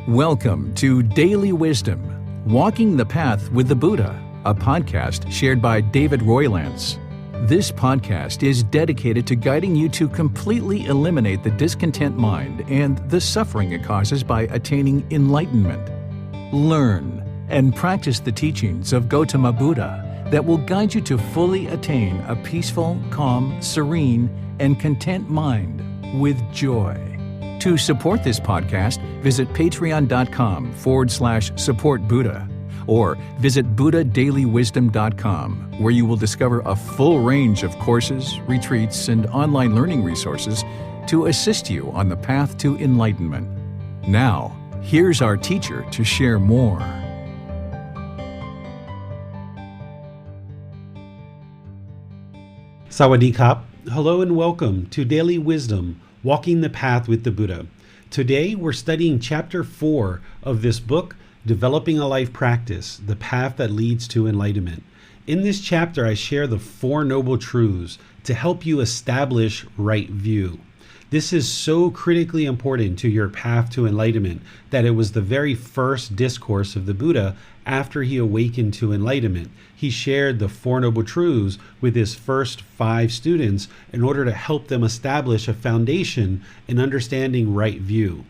Welcome to Daily Wisdom, Walking the Path with the Buddha, a podcast shared by David Roylance. This podcast is dedicated to guiding you to completely eliminate the discontent mind and the suffering it causes by attaining enlightenment. Learn and practice the teachings of Gotama Buddha that will guide you to fully attain a peaceful, calm, serene, and content mind with joy. To support this podcast, visit patreon.com/support Buddha or visit buddhadailywisdom.com, where you will discover a full range of courses, retreats, and online learning resources to assist you on the path to enlightenment. Now, here's our teacher to share more. Sawadee Kap. Hello and welcome to Daily Wisdom, Walking the Path with the Buddha. Today we're studying Chapter 4 of this book, Developing a Life Practice, The Path That Leads to Enlightenment. In this chapter I share the Four Noble Truths to help you establish right view. This is so critically important to your path to enlightenment that it was the very first discourse of the Buddha after he awakened to enlightenment. He shared the Four Noble Truths with his first 5 students in order to help them establish a foundation in understanding right view.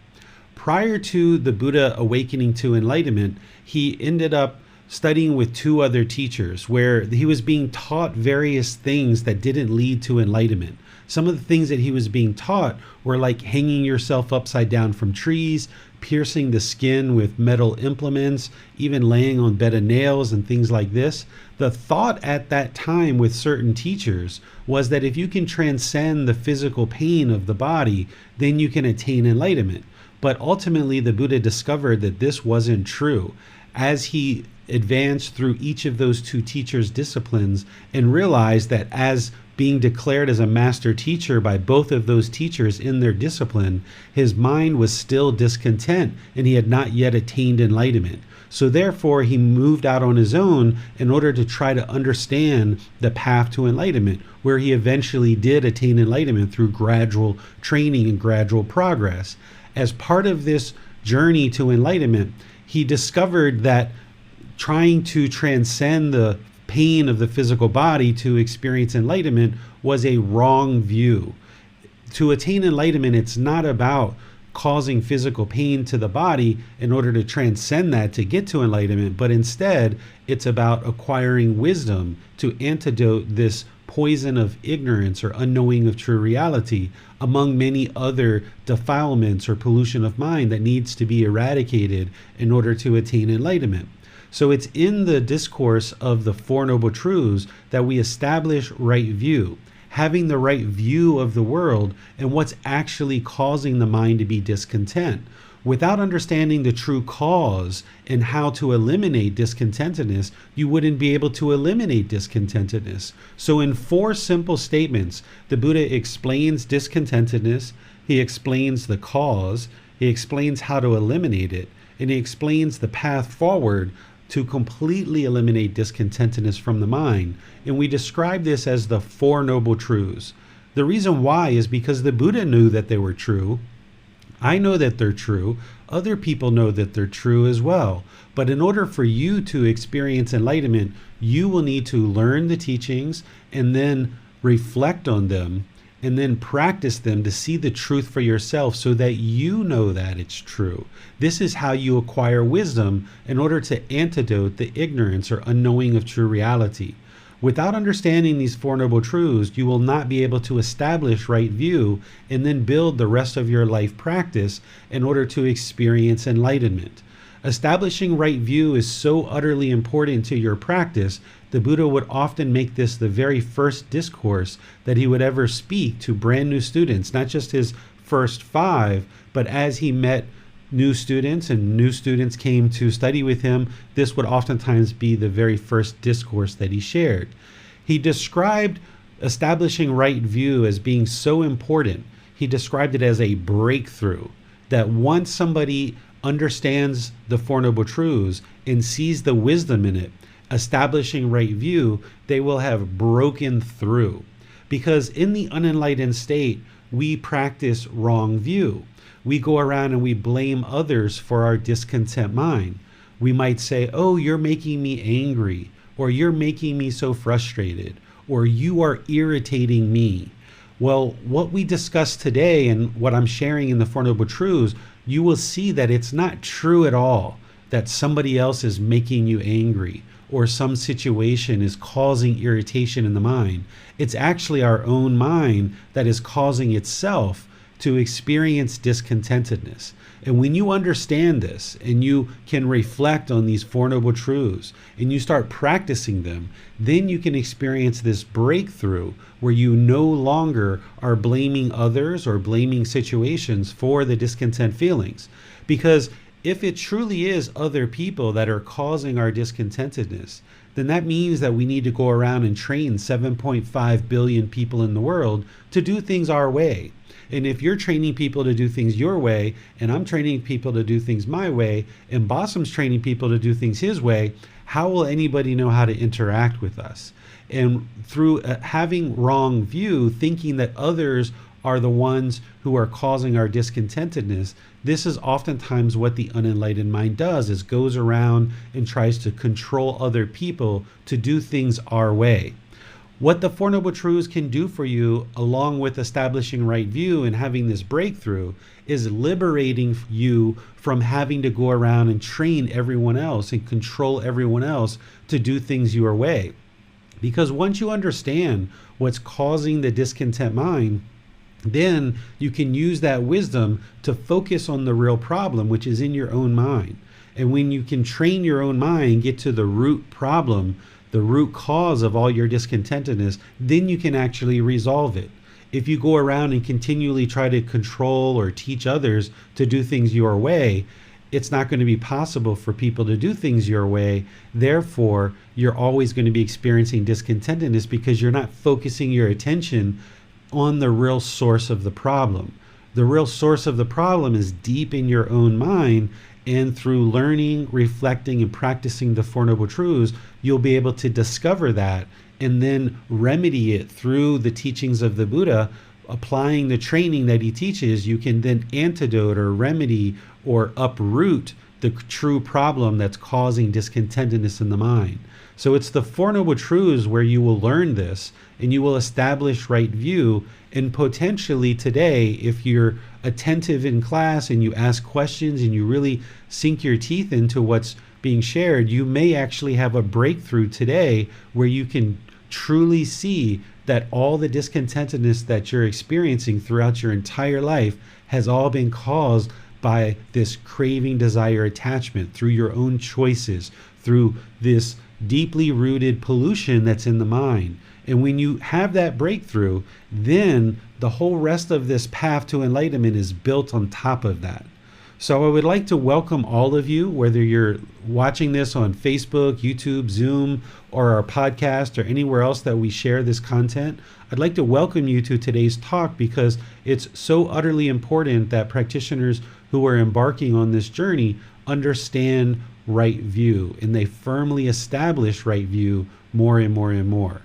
Prior to the Buddha awakening to enlightenment, he ended up studying with 2 other teachers where he was being taught various things that didn't lead to enlightenment. Some of the things that he was being taught were like hanging yourself upside down from trees, piercing the skin with metal implements, even laying on bed of nails and things like this. The thought at that time with certain teachers was that if you can transcend the physical pain of the body, then you can attain enlightenment. But ultimately, the Buddha discovered that this wasn't true. As he advanced through each of those 2 teachers' disciplines and realized that as being declared as a master teacher by both of those teachers in their discipline, his mind was still discontent and he had not yet attained enlightenment. So therefore, he moved out on his own in order to try to understand the path to enlightenment, where he eventually did attain enlightenment through gradual training and gradual progress. As part of this journey to enlightenment, he discovered that trying to transcend the pain of the physical body to experience enlightenment was a wrong view. To attain enlightenment, it's not about causing physical pain to the body in order to transcend that to get to enlightenment, but instead it's about acquiring wisdom to antidote this poison of ignorance or unknowing of true reality, among many other defilements or pollution of mind that needs to be eradicated in order to attain enlightenment. So it's in the discourse of the Four Noble Truths that we establish right view, having the right view of the world and what's actually causing the mind to be discontent. Without understanding the true cause and how to eliminate discontentedness, you wouldn't be able to eliminate discontentedness. So in 4 simple statements, the Buddha explains discontentedness, he explains the cause, he explains how to eliminate it, and he explains the path forward to completely eliminate discontentedness from the mind. And we describe this as the Four Noble Truths. The reason why is because the Buddha knew that they were true. I know that they're true. Other people know that they're true as well. But in order for you to experience enlightenment, you will need to learn the teachings and then reflect on them and then practice them to see the truth for yourself so that you know that it's true. This is how you acquire wisdom in order to antidote the ignorance or unknowing of true reality. Without understanding these Four Noble Truths, you will not be able to establish right view and then build the rest of your life practice in order to experience enlightenment. Establishing right view is so utterly important to your practice. The Buddha would often make this the very first discourse that he would ever speak to brand new students, not just his first 5, but as he met new students and new students came to study with him, this would oftentimes be the very first discourse that he shared. He described establishing right view as being so important. He described it as a breakthrough, that once somebody understands the Four Noble Truths and sees the wisdom in it, establishing right view, they will have broken through. Because in the unenlightened state, we practice wrong view. We go around and we blame others for our discontent mind. We might say, oh, you're making me angry, or you're making me so frustrated, or you are irritating me. Well, what we discussed today and what I'm sharing in the Four Noble Truths, you will see that it's not true at all that somebody else is making you angry or some situation is causing irritation in the mind. It's actually our own mind that is causing itself to experience discontentedness. And when you understand this and you can reflect on these Four Noble Truths and you start practicing them, then you can experience this breakthrough where you no longer are blaming others or blaming situations for the discontent feelings. Because if it truly is other people that are causing our discontentedness, then that means that we need to go around and train 7.5 billion people in the world to do things our way. And if you're training people to do things your way, and I'm training people to do things my way, and Bossam's training people to do things his way, how will anybody know how to interact with us? And through having wrong view, thinking that others are the ones who are causing our discontentedness, this is oftentimes what the unenlightened mind does, is goes around and tries to control other people to do things our way. What the Four Noble Truths can do for you, along with establishing right view and having this breakthrough, is liberating you from having to go around and train everyone else and control everyone else to do things your way. Because once you understand what's causing the discontent mind, then you can use that wisdom to focus on the real problem, which is in your own mind. And when you can train your own mind, get to the root problem, the root cause of all your discontentedness, then you can actually resolve it. If you go around and continually try to control or teach others to do things your way, it's not going to be possible for people to do things your way. Therefore, you're always going to be experiencing discontentedness because you're not focusing your attention on the real source of the problem. The real source of the problem is deep in your own mind, and through learning, reflecting, and practicing the Four Noble Truths, you'll be able to discover that and then remedy it through the teachings of the Buddha. Applying the training that he teaches, you can then antidote or remedy or uproot the true problem that's causing discontentedness in the mind. So it's the Four Noble Truths where you will learn this and you will establish right view. And potentially today, if you're attentive in class and you ask questions and you really sink your teeth into what's being shared, you may actually have a breakthrough today where you can truly see that all the discontentedness that you're experiencing throughout your entire life has all been caused by this craving, desire, attachment through your own choices, through this deeply rooted pollution that's in the mind. And when you have that breakthrough, then the whole rest of this path to enlightenment is built on top of that. So I would like to welcome all of you, whether you're watching this on Facebook, YouTube, Zoom, or our podcast, or anywhere else that we share this content. I'd like to welcome you to today's talk because it's so utterly important that practitioners who are embarking on this journey understand right view, and they firmly establish right view more and more and more.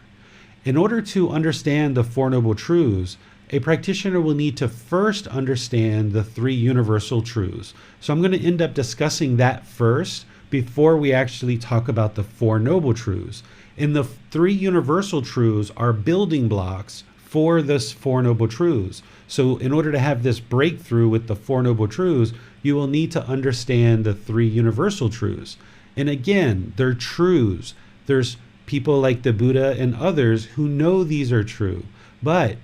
In order to understand the Four Noble Truths, a practitioner will need to first understand the three universal truths. So I'm going to end up discussing that first before we actually talk about the Four Noble Truths. And the three universal truths are building blocks for this Four Noble Truths. So in order to have this breakthrough with the Four Noble Truths, you will need to understand the three universal truths. And again, they're truths. There's people like the Buddha and others who know these are true, but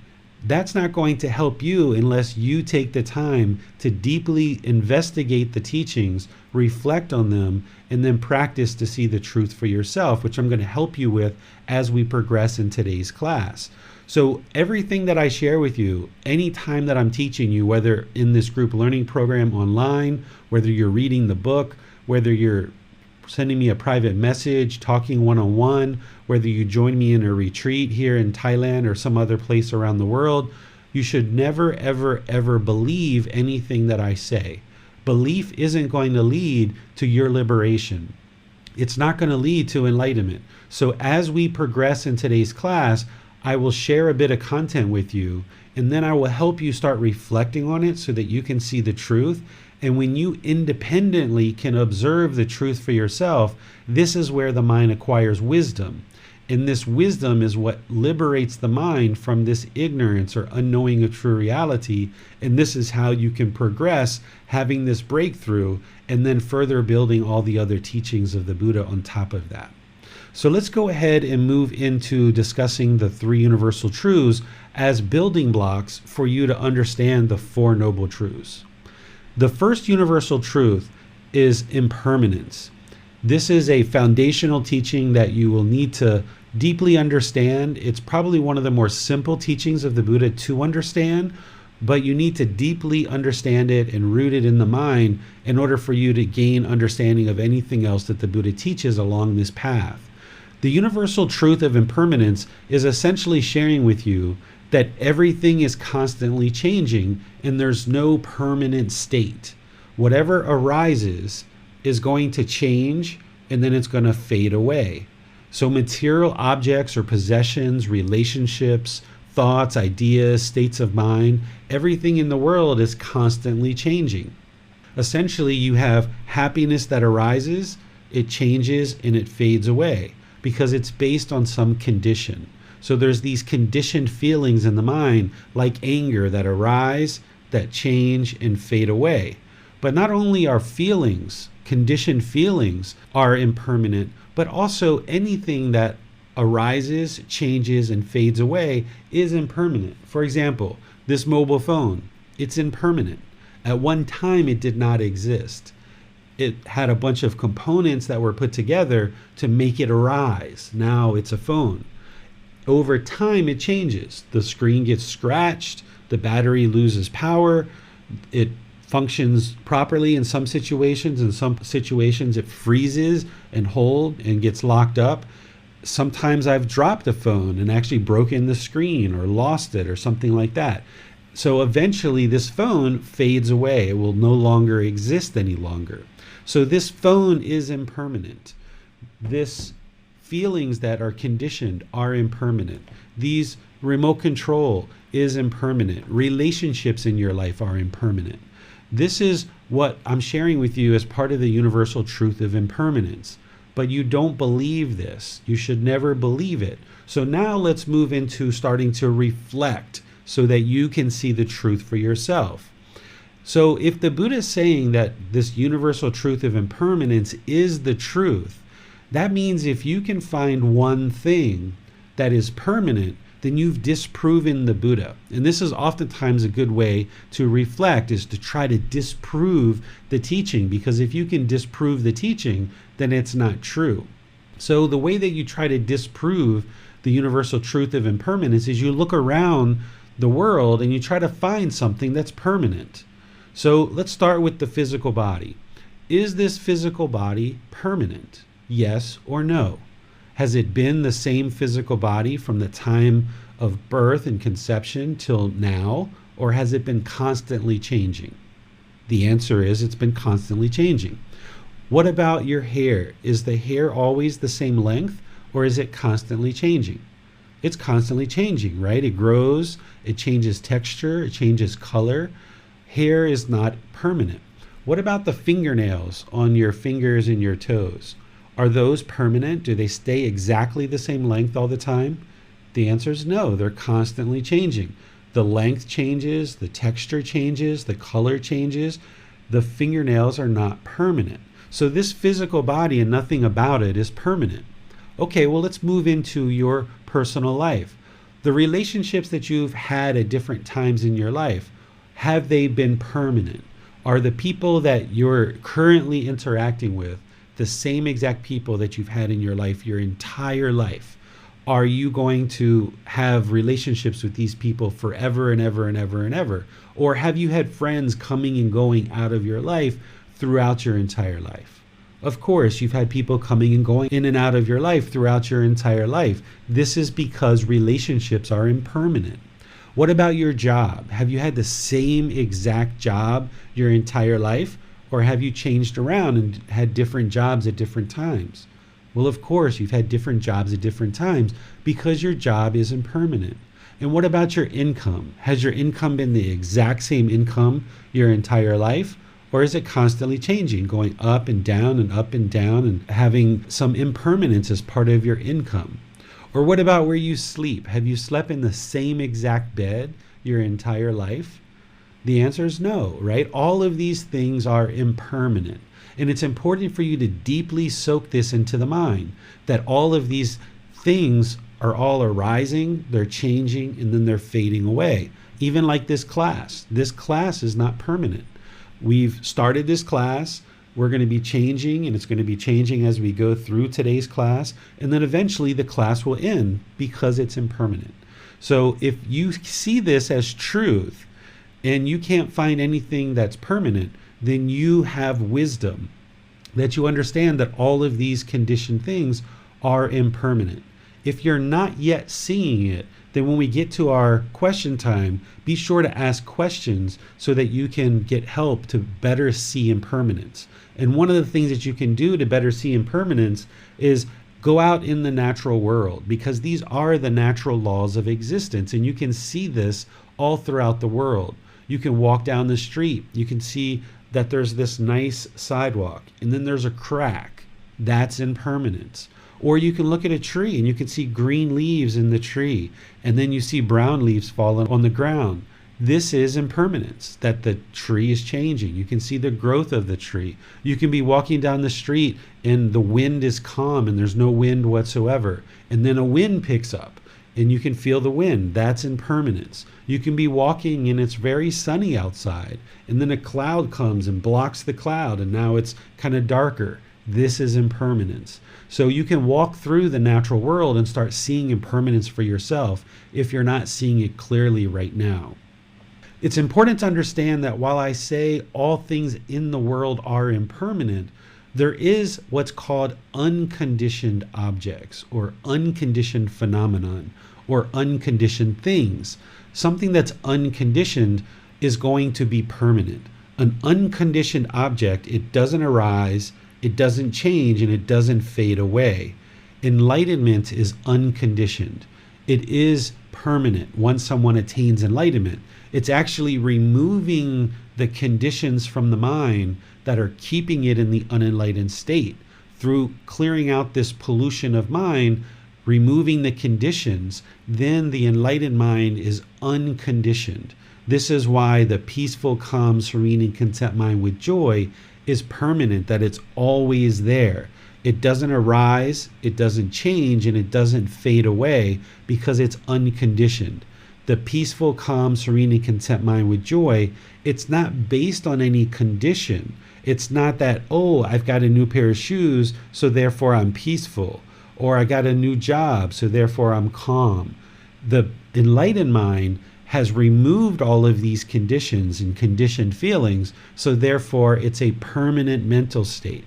that's not going to help you unless you take the time to deeply investigate the teachings, reflect on them, and then practice to see the truth for yourself, which I'm going to help you with as we progress in today's class. So everything that I share with you, anytime that I'm teaching you, whether in this group learning program online, whether you're reading the book, whether you're sending me a private message, talking one-on-one, whether you join me in a retreat here in Thailand or some other place around the world, you should never, ever, ever believe anything that I say. Belief isn't going to lead to your liberation. It's not going to lead to enlightenment. So as we progress in today's class, I will share a bit of content with you, and then I will help you start reflecting on it so that you can see the truth. And when you independently can observe the truth for yourself, this is where the mind acquires wisdom. And this wisdom is what liberates the mind from this ignorance or unknowing of true reality. And this is how you can progress, having this breakthrough, and then further building all the other teachings of the Buddha on top of that. So let's go ahead and move into discussing the three universal truths as building blocks for you to understand the Four Noble Truths. The first universal truth is impermanence. This is a foundational teaching that you will need to deeply understand. It's probably one of the more simple teachings of the Buddha to understand, but you need to deeply understand it and root it in the mind in order for you to gain understanding of anything else that the Buddha teaches along this path. The universal truth of impermanence is essentially sharing with you that everything is constantly changing and there's no permanent state. Whatever arises is going to change and then it's going to fade away. So material objects or possessions, relationships, thoughts, ideas, states of mind, everything in the world is constantly changing. Essentially, you have happiness that arises, it changes and it fades away because it's based on some condition. So there's these conditioned feelings in the mind like anger that arise, that change and fade away. But not only are feelings, conditioned feelings are impermanent, but also anything that arises, changes, and fades away is impermanent. For example, this mobile phone, it's impermanent. At one time, it did not exist. It had a bunch of components that were put together to make it arise. Now it's a phone. Over time, it changes. The screen gets scratched, the battery loses power, it functions properly in some situations. In some situations, it freezes and holds and gets locked up. Sometimes I've dropped a phone and actually broken the screen or lost it or something like that. So eventually this phone fades away. It will no longer exist any longer. So this phone is impermanent. This feelings that are conditioned are impermanent. These remote control is impermanent. Relationships in your life are impermanent. This is what I'm sharing with you as part of the universal truth of impermanence. But you don't believe this. You should never believe it. So now let's move into starting to reflect so that you can see the truth for yourself. So if the Buddha is saying that this universal truth of impermanence is the truth, that means if you can find one thing that is permanent, then you've disproven the Buddha. And this is oftentimes a good way to reflect, is to try to disprove the teaching, because if you can disprove the teaching, then it's not true. So the way that you try to disprove the universal truth of impermanence is you look around the world and you try to find something that's permanent. So let's start with the physical body. Is this physical body permanent? Yes or no? Has it been the same physical body from the time of birth and conception till now, or has it been constantly changing? The answer is it's been constantly changing. What about your hair? Is the hair always the same length, or is it constantly changing? It's constantly changing, right? It grows, it changes texture, it changes color. Hair is not permanent. What about the fingernails on your fingers and your toes? Are those permanent? Do they stay exactly the same length all the time? The answer is no, they're constantly changing. The length changes, the texture changes, the color changes. The fingernails are not permanent. So this physical body and nothing about it is permanent. Okay, well, let's move into your personal life. The relationships that you've had at different times in your life, have they been permanent? Are the people that you're currently interacting with the same exact people that you've had in your life your entire life? Are you going to have relationships with these people forever and ever and ever and ever? Or have you had friends coming and going out of your life throughout your entire life? Of course, you've had people coming and going in and out of your life throughout your entire life. This is because relationships are impermanent. What about your job? Have you had the same exact job your entire life? Or have you changed around and had different jobs at different times? Well, of course, you've had different jobs at different times because your job is impermanent. And what about your income? Has your income been the exact same income your entire life? Or is it constantly changing, going up and down and up and down and having some impermanence as part of your income? Or what about where you sleep? Have you slept in the same exact bed your entire life? The answer is no, right? All of these things are impermanent. And it's important for you to deeply soak this into the mind, that all of these things are all arising, they're changing, and then they're fading away. Even like this class. This class is not permanent. We've started this class. We're going to be changing, and it's going to be changing as we go through today's class. And then eventually the class will end because it's impermanent. So if you see this as truth and you can't find anything that's permanent, then you have wisdom, that you understand that all of these conditioned things are impermanent. If you're not yet seeing it, then when we get to our question time, be sure to ask questions so that you can get help to better see impermanence. And one of the things that you can do to better see impermanence is go out in the natural world, because these are the natural laws of existence. And you can see this all throughout the world. You can walk down the street. You can see that there's this nice sidewalk, and then there's a crack. That's impermanence. Or you can look at a tree and you can see green leaves in the tree, and then you see brown leaves falling on the ground. This is impermanence, that the tree is changing. You can see the growth of the tree. You can be walking down the street and the wind is calm and there's no wind whatsoever. And then a wind picks up and you can feel the wind. That's impermanence. You can be walking and it's very sunny outside, and then a cloud comes and blocks the cloud, and now it's kind of darker. This is impermanence. So you can walk through the natural world and start seeing impermanence for yourself if you're not seeing it clearly right now. It's important to understand that while I say all things in the world are impermanent, there is what's called unconditioned objects, or unconditioned phenomenon, or unconditioned things. Something that's unconditioned is going to be permanent. An unconditioned object, it doesn't arise, it doesn't change, and it doesn't fade away. Enlightenment is unconditioned. It is permanent once someone attains enlightenment. It's actually removing the conditions from the mind that are keeping it in the unenlightened state. Through clearing out this pollution of mind, removing the conditions, then the enlightened mind is unconditioned. This is why the peaceful, calm, serene, and content mind with joy is permanent, that it's always there. It doesn't arise, it doesn't change, and it doesn't fade away because it's unconditioned. The peaceful, calm, serene, and content mind with joy, it's not based on any condition. It's not that, oh, I've got a new pair of shoes, so therefore I'm peaceful. Or I got a new job, so therefore I'm calm. The enlightened mind has removed all of these conditions and conditioned feelings, so therefore it's a permanent mental state.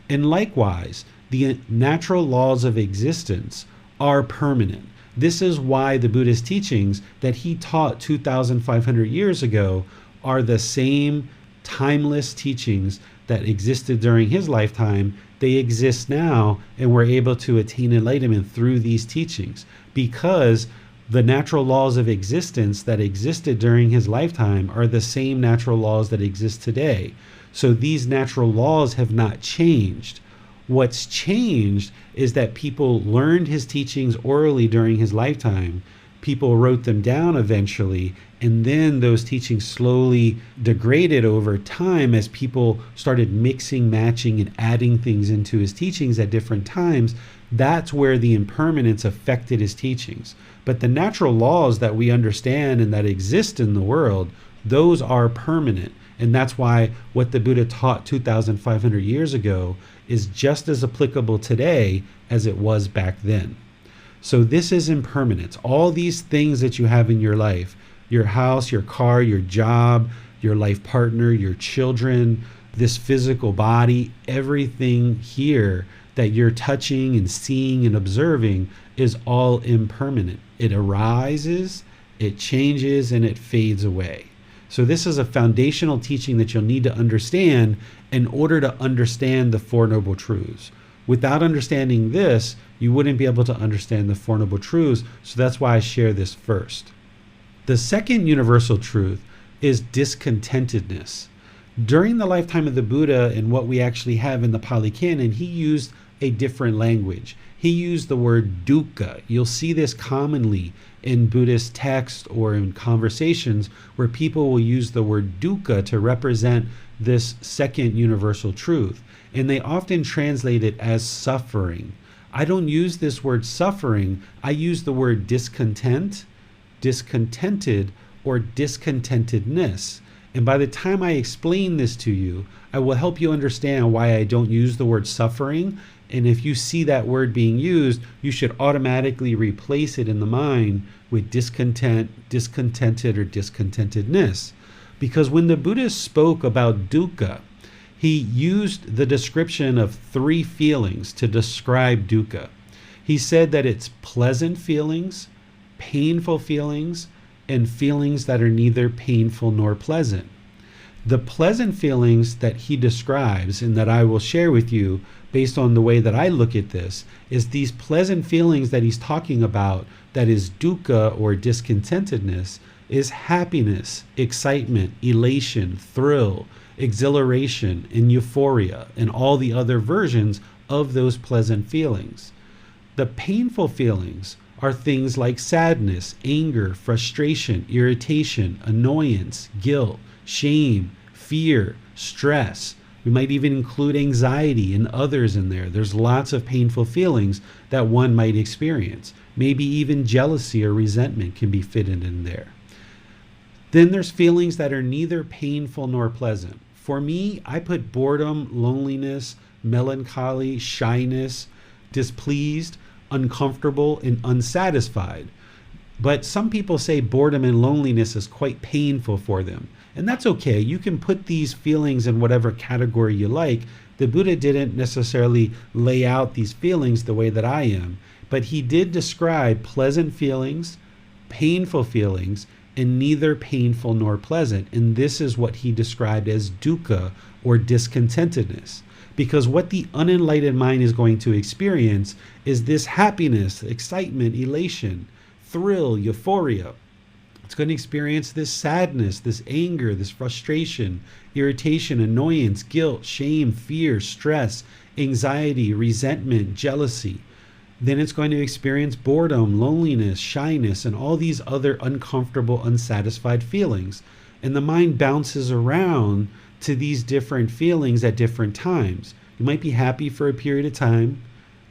And likewise, the natural laws of existence are permanent. This is why the Buddha's teachings that he taught 2,500 years ago are the same timeless teachings that existed during his lifetime. They exist now, and we're able to attain enlightenment through these teachings, because the natural laws of existence that existed during his lifetime are the same natural laws that exist today. So these natural laws have not changed. What's changed is that people learned his teachings orally during his lifetime. People wrote them down eventually, and then those teachings slowly degraded over time as people started mixing, matching, and adding things into his teachings at different times. That's where the impermanence affected his teachings. But the natural laws that we understand and that exist in the world, those are permanent. And that's why what the Buddha taught 2,500 years ago is just as applicable today as it was back then. So this is impermanence. All these things that you have in your life, your house, your car, your job, your life partner, your children, this physical body, everything here that you're touching and seeing and observing is all impermanent. It arises, it changes, and it fades away. So this is a foundational teaching that you'll need to understand in order to understand the Four Noble Truths. Without understanding this, you wouldn't be able to understand the Four Noble Truths. So that's why I share this first. The second universal truth is discontentedness. During the lifetime of the Buddha and what we actually have in the Pali Canon, he used a different language. He used the word dukkha. You'll see this commonly in Buddhist texts or in conversations where people will use the word dukkha to represent this second universal truth. And they often translate it as suffering. I don't use this word suffering. I use the word discontent, discontented, or discontentedness. And by the time I explain this to you, I will help you understand why I don't use the word suffering. And if you see that word being used, you should automatically replace it in the mind with discontent, discontented, or discontentedness. Because when the Buddha spoke about dukkha, he used the description of three feelings to describe dukkha. He said that it's pleasant feelings, painful feelings, and feelings that are neither painful nor pleasant. The pleasant feelings that he describes and that I will share with you based on the way that I look at this is these pleasant feelings that he's talking about, that is dukkha or discontentedness, is happiness, excitement, elation, thrill, exhilaration, and euphoria, and all the other versions of those pleasant feelings. The painful feelings are things like sadness, anger, frustration, irritation, annoyance, guilt, shame, fear, stress. We might even include anxiety and others in there. There's lots of painful feelings that one might experience. Maybe even jealousy or resentment can be fitted in there. Then there's feelings that are neither painful nor pleasant. For me, I put boredom, loneliness, melancholy, shyness, displeased, uncomfortable, and unsatisfied. But some people say boredom and loneliness is quite painful for them. And that's okay. You can put these feelings in whatever category you like. The Buddha didn't necessarily lay out these feelings the way that I am, but he did describe pleasant feelings, painful feelings, and neither painful nor pleasant. And this is what he described as dukkha or discontentedness. Because what the unenlightened mind is going to experience is this happiness, excitement, elation, thrill, euphoria. It's going to experience this sadness, this anger, this frustration, irritation, annoyance, guilt, shame, fear, stress, anxiety, resentment, jealousy. Then it's going to experience boredom, loneliness, shyness, and all these other uncomfortable, unsatisfied feelings. And the mind bounces around to these different feelings at different times. You might be happy for a period of time,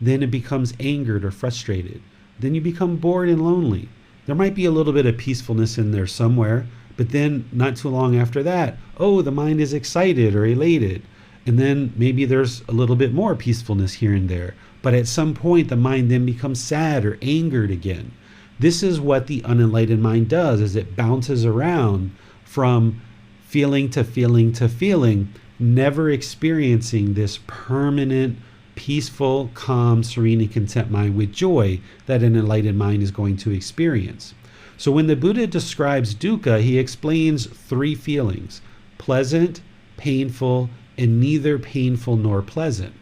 then it becomes angered or frustrated. Then you become bored and lonely. There might be a little bit of peacefulness in there somewhere, but then not too long after that, the mind is excited or elated. And then maybe there's a little bit more peacefulness here and there. But at some point, the mind then becomes sad or angered again. This is what the unenlightened mind does, is it bounces around from feeling to feeling to feeling, never experiencing this permanent, peaceful, calm, serene, and content mind with joy that an enlightened mind is going to experience. So when the Buddha describes dukkha, he explains three feelings: pleasant, painful, and neither painful nor pleasant.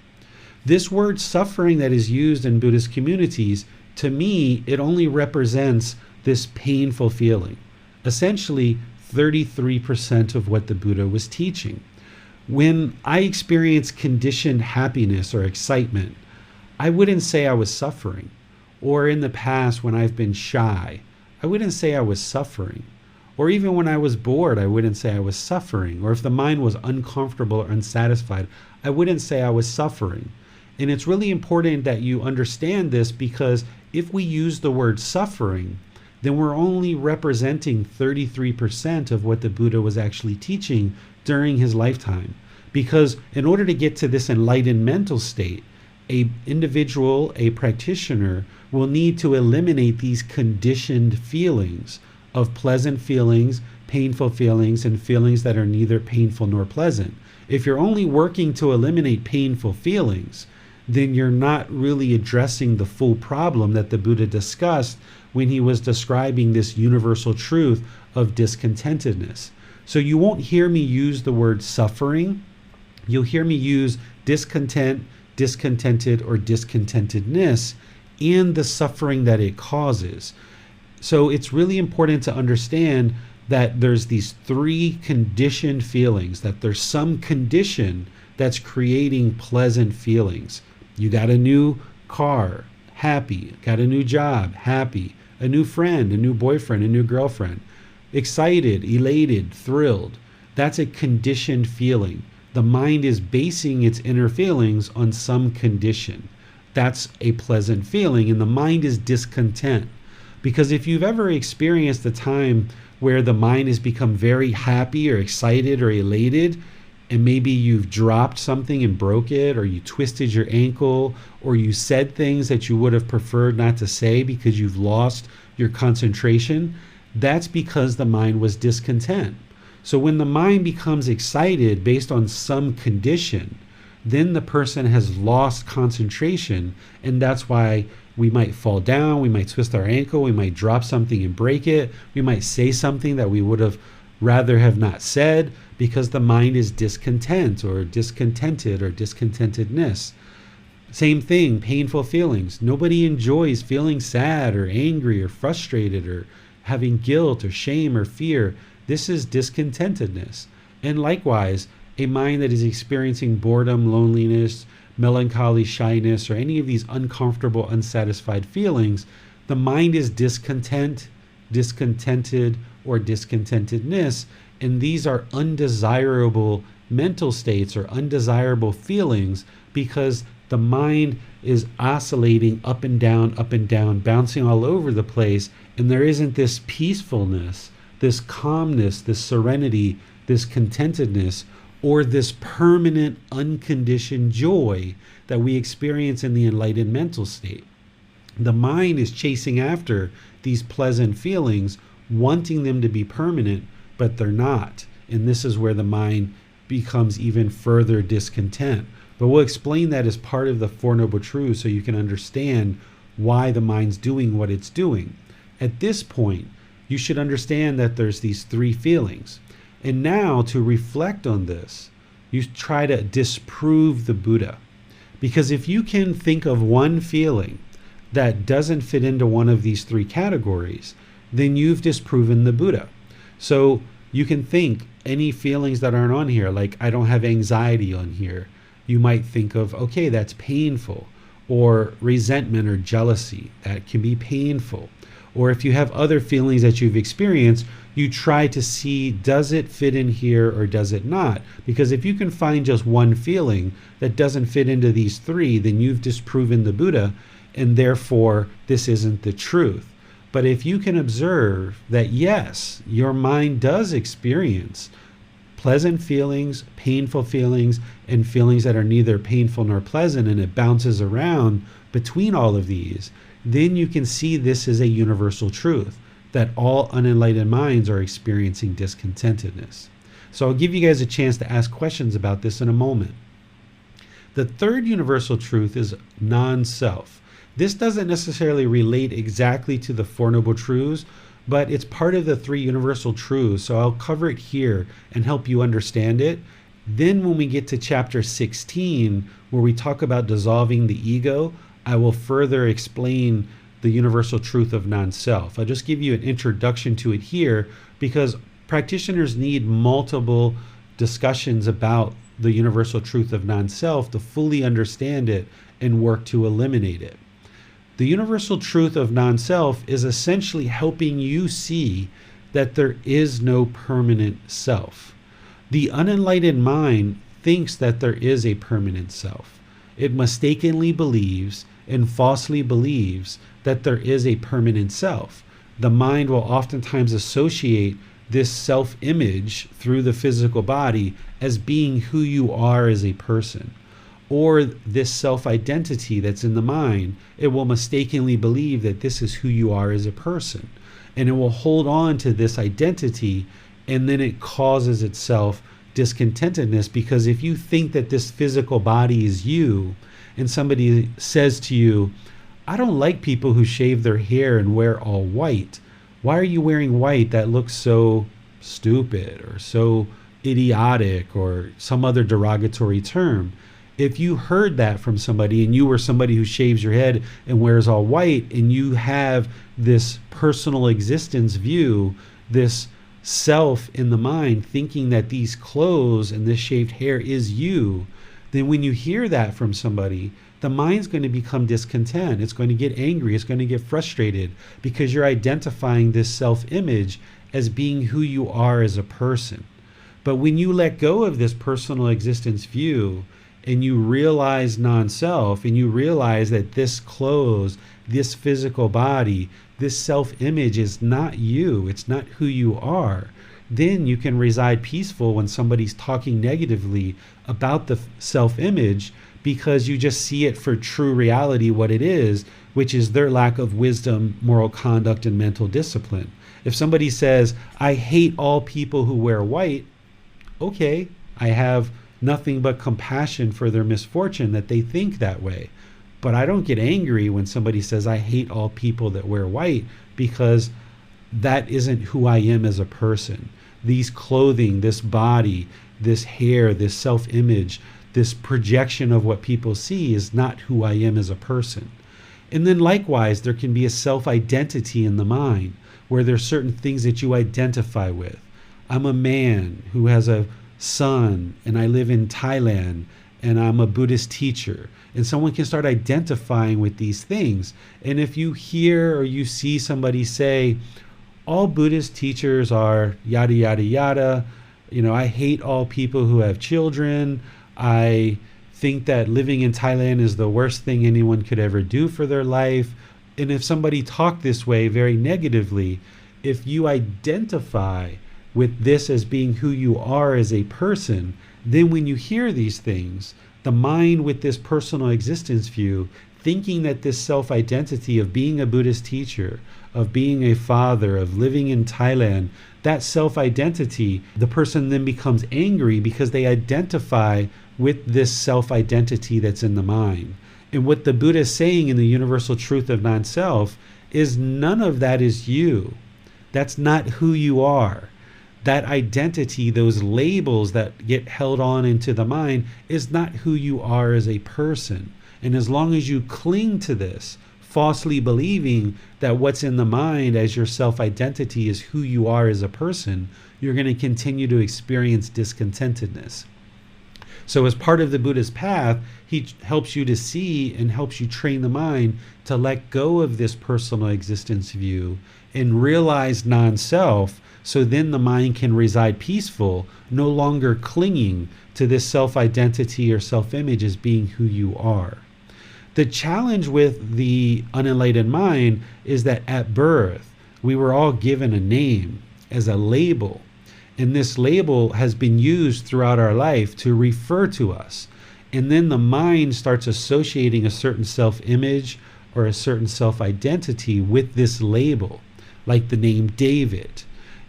This word suffering that is used in Buddhist communities, to me, it only represents this painful feeling. Essentially, 33% of what the Buddha was teaching. When I experience conditioned happiness or excitement, I wouldn't say I was suffering. Or in the past, when I've been shy, I wouldn't say I was suffering. Or even when I was bored, I wouldn't say I was suffering. Or if the mind was uncomfortable or unsatisfied, I wouldn't say I was suffering. And it's really important that you understand this, because if we use the word suffering, then we're only representing 33% of what the Buddha was actually teaching during his lifetime. Because in order to get to this enlightened mental state, an individual, a practitioner, will need to eliminate these conditioned feelings of pleasant feelings, painful feelings, and feelings that are neither painful nor pleasant. If you're only working to eliminate painful feelings, then you're not really addressing the full problem that the Buddha discussed when he was describing this universal truth of discontentedness. So you won't hear me use the word suffering. You'll hear me use discontent, discontented or discontentedness, and the suffering that it causes. So it's really important to understand that there's these three conditioned feelings, that there's some condition that's creating pleasant feelings. You got a new car, happy. Got a new job, happy. A new friend, a new boyfriend, a new girlfriend. Excited, elated, thrilled. That's a conditioned feeling. The mind is basing its inner feelings on some condition. That's a pleasant feeling, and the mind is discontent. Because if you've ever experienced a time where the mind has become very happy or excited or elated, and maybe you've dropped something and broke it, or you twisted your ankle, or you said things that you would have preferred not to say because you've lost your concentration, that's because the mind was discontent. So when the mind becomes excited based on some condition, then the person has lost concentration, and that's why we might fall down, we might twist our ankle, we might drop something and break it, we might say something that we would have rather have not said, because the mind is discontent or discontented or discontentedness. Same thing, painful feelings. Nobody enjoys feeling sad or angry or frustrated or having guilt or shame or fear. This is discontentedness. And likewise, a mind that is experiencing boredom, loneliness, melancholy, shyness, or any of these uncomfortable, unsatisfied feelings, the mind is discontent, discontented, or discontentedness. And these are undesirable mental states or undesirable feelings, because the mind is oscillating up and down, bouncing all over the place. And there isn't this peacefulness, this calmness, this serenity, this contentedness, or this permanent unconditioned joy that we experience in the enlightened mental state. The mind is chasing after these pleasant feelings, wanting them to be permanent, but they're not. And this is where the mind becomes even further discontent. But we'll explain that as part of the Four Noble Truths so you can understand why the mind's doing what it's doing. At this point, you should understand that there's these three feelings. And now, to reflect on this, you try to disprove the Buddha. Because if you can think of one feeling that doesn't fit into one of these three categories, then you've disproven the Buddha. So you can think any feelings that aren't on here, like I don't have anxiety on here. You might think of, okay, that's painful. Or resentment or jealousy, that can be painful. Or if you have other feelings that you've experienced, you try to see, does it fit in here or does it not? Because if you can find just one feeling that doesn't fit into these three, then you've disproven the Buddha, and therefore this isn't the truth. But if you can observe that, yes, your mind does experience pleasant feelings, painful feelings, and feelings that are neither painful nor pleasant, and it bounces around between all of these, then you can see this is a universal truth, that all unenlightened minds are experiencing discontentedness. So I'll give you guys a chance to ask questions about this in a moment. The third universal truth is non-self. This doesn't necessarily relate exactly to the Four Noble Truths, but it's part of the three universal truths. So I'll cover it here and help you understand it. Then when we get to chapter 16, where we talk about dissolving the ego, I will further explain the universal truth of non-self. I'll just give you an introduction to it here, because practitioners need multiple discussions about the universal truth of non-self to fully understand it and work to eliminate it. The universal truth of non-self is essentially helping you see that there is no permanent self. The unenlightened mind thinks that there is a permanent self. It mistakenly believes and falsely believes that there is a permanent self. The mind will oftentimes associate this self-image through the physical body as being who you are as a person. Or this self-identity that's in the mind, it will mistakenly believe that this is who you are as a person. And it will hold on to this identity, and then it causes itself discontentedness, because if you think that this physical body is you, and somebody says to you, I don't like people who shave their hair and wear all white. Why are you wearing white? That looks so stupid or so idiotic, or some other derogatory term. If you heard that from somebody and you were somebody who shaves your head and wears all white, and you have this personal existence view, this self in the mind thinking that these clothes and this shaved hair is you, then when you hear that from somebody, the mind's going to become discontent. It's going to get angry. It's going to get frustrated because you're identifying this self-image as being who you are as a person. But when you let go of this personal existence view and you realize non-self, and you realize that this clothes, this physical body, this self-image is not you, it's not who you are, then you can reside peaceful when somebody's talking negatively about the self-image, because you just see it for true reality, what it is, which is their lack of wisdom, moral conduct, and mental discipline. If somebody says, I hate all people who wear white, okay, I have nothing but compassion for their misfortune that they think that way. But I don't get angry when somebody says, I hate all people that wear white, because that isn't who I am as a person. These clothing, this body, this hair, this self-image, this projection of what people see is not who I am as a person. And then likewise, there can be a self-identity in the mind where there's certain things that you identify with. I'm a man who has a son and I live in Thailand and I'm a Buddhist teacher. And someone can start identifying with these things. And if you hear or you see somebody say, all Buddhist teachers are yada, yada, yada, I hate all people who have children. I think that living in Thailand is the worst thing anyone could ever do for their life. And if somebody talked this way very negatively, if you identify with this as being who you are as a person, then when you hear these things, the mind with this personal existence view, thinking that this self-identity of being a Buddhist teacher, of being a father, of living in Thailand, that self-identity, the person then becomes angry because they identify with this self-identity that's in the mind. And what the Buddha is saying in the universal truth of non-self is none of that is you. That's not who you are. That identity, those labels that get held on into the mind, is not who you are as a person. And as long as you cling to this, falsely believing that what's in the mind as your self-identity is who you are as a person, you're going to continue to experience discontentedness. So as part of the Buddha's path, he helps you to see and helps you train the mind to let go of this personal existence view and realize non-self, so then the mind can reside peaceful, no longer clinging to this self-identity or self-image as being who you are. The challenge with the unenlightened mind is that at birth, we were all given a name as a label. And this label has been used throughout our life to refer to us. And then the mind starts associating a certain self-image or a certain self-identity with this label, like the name David.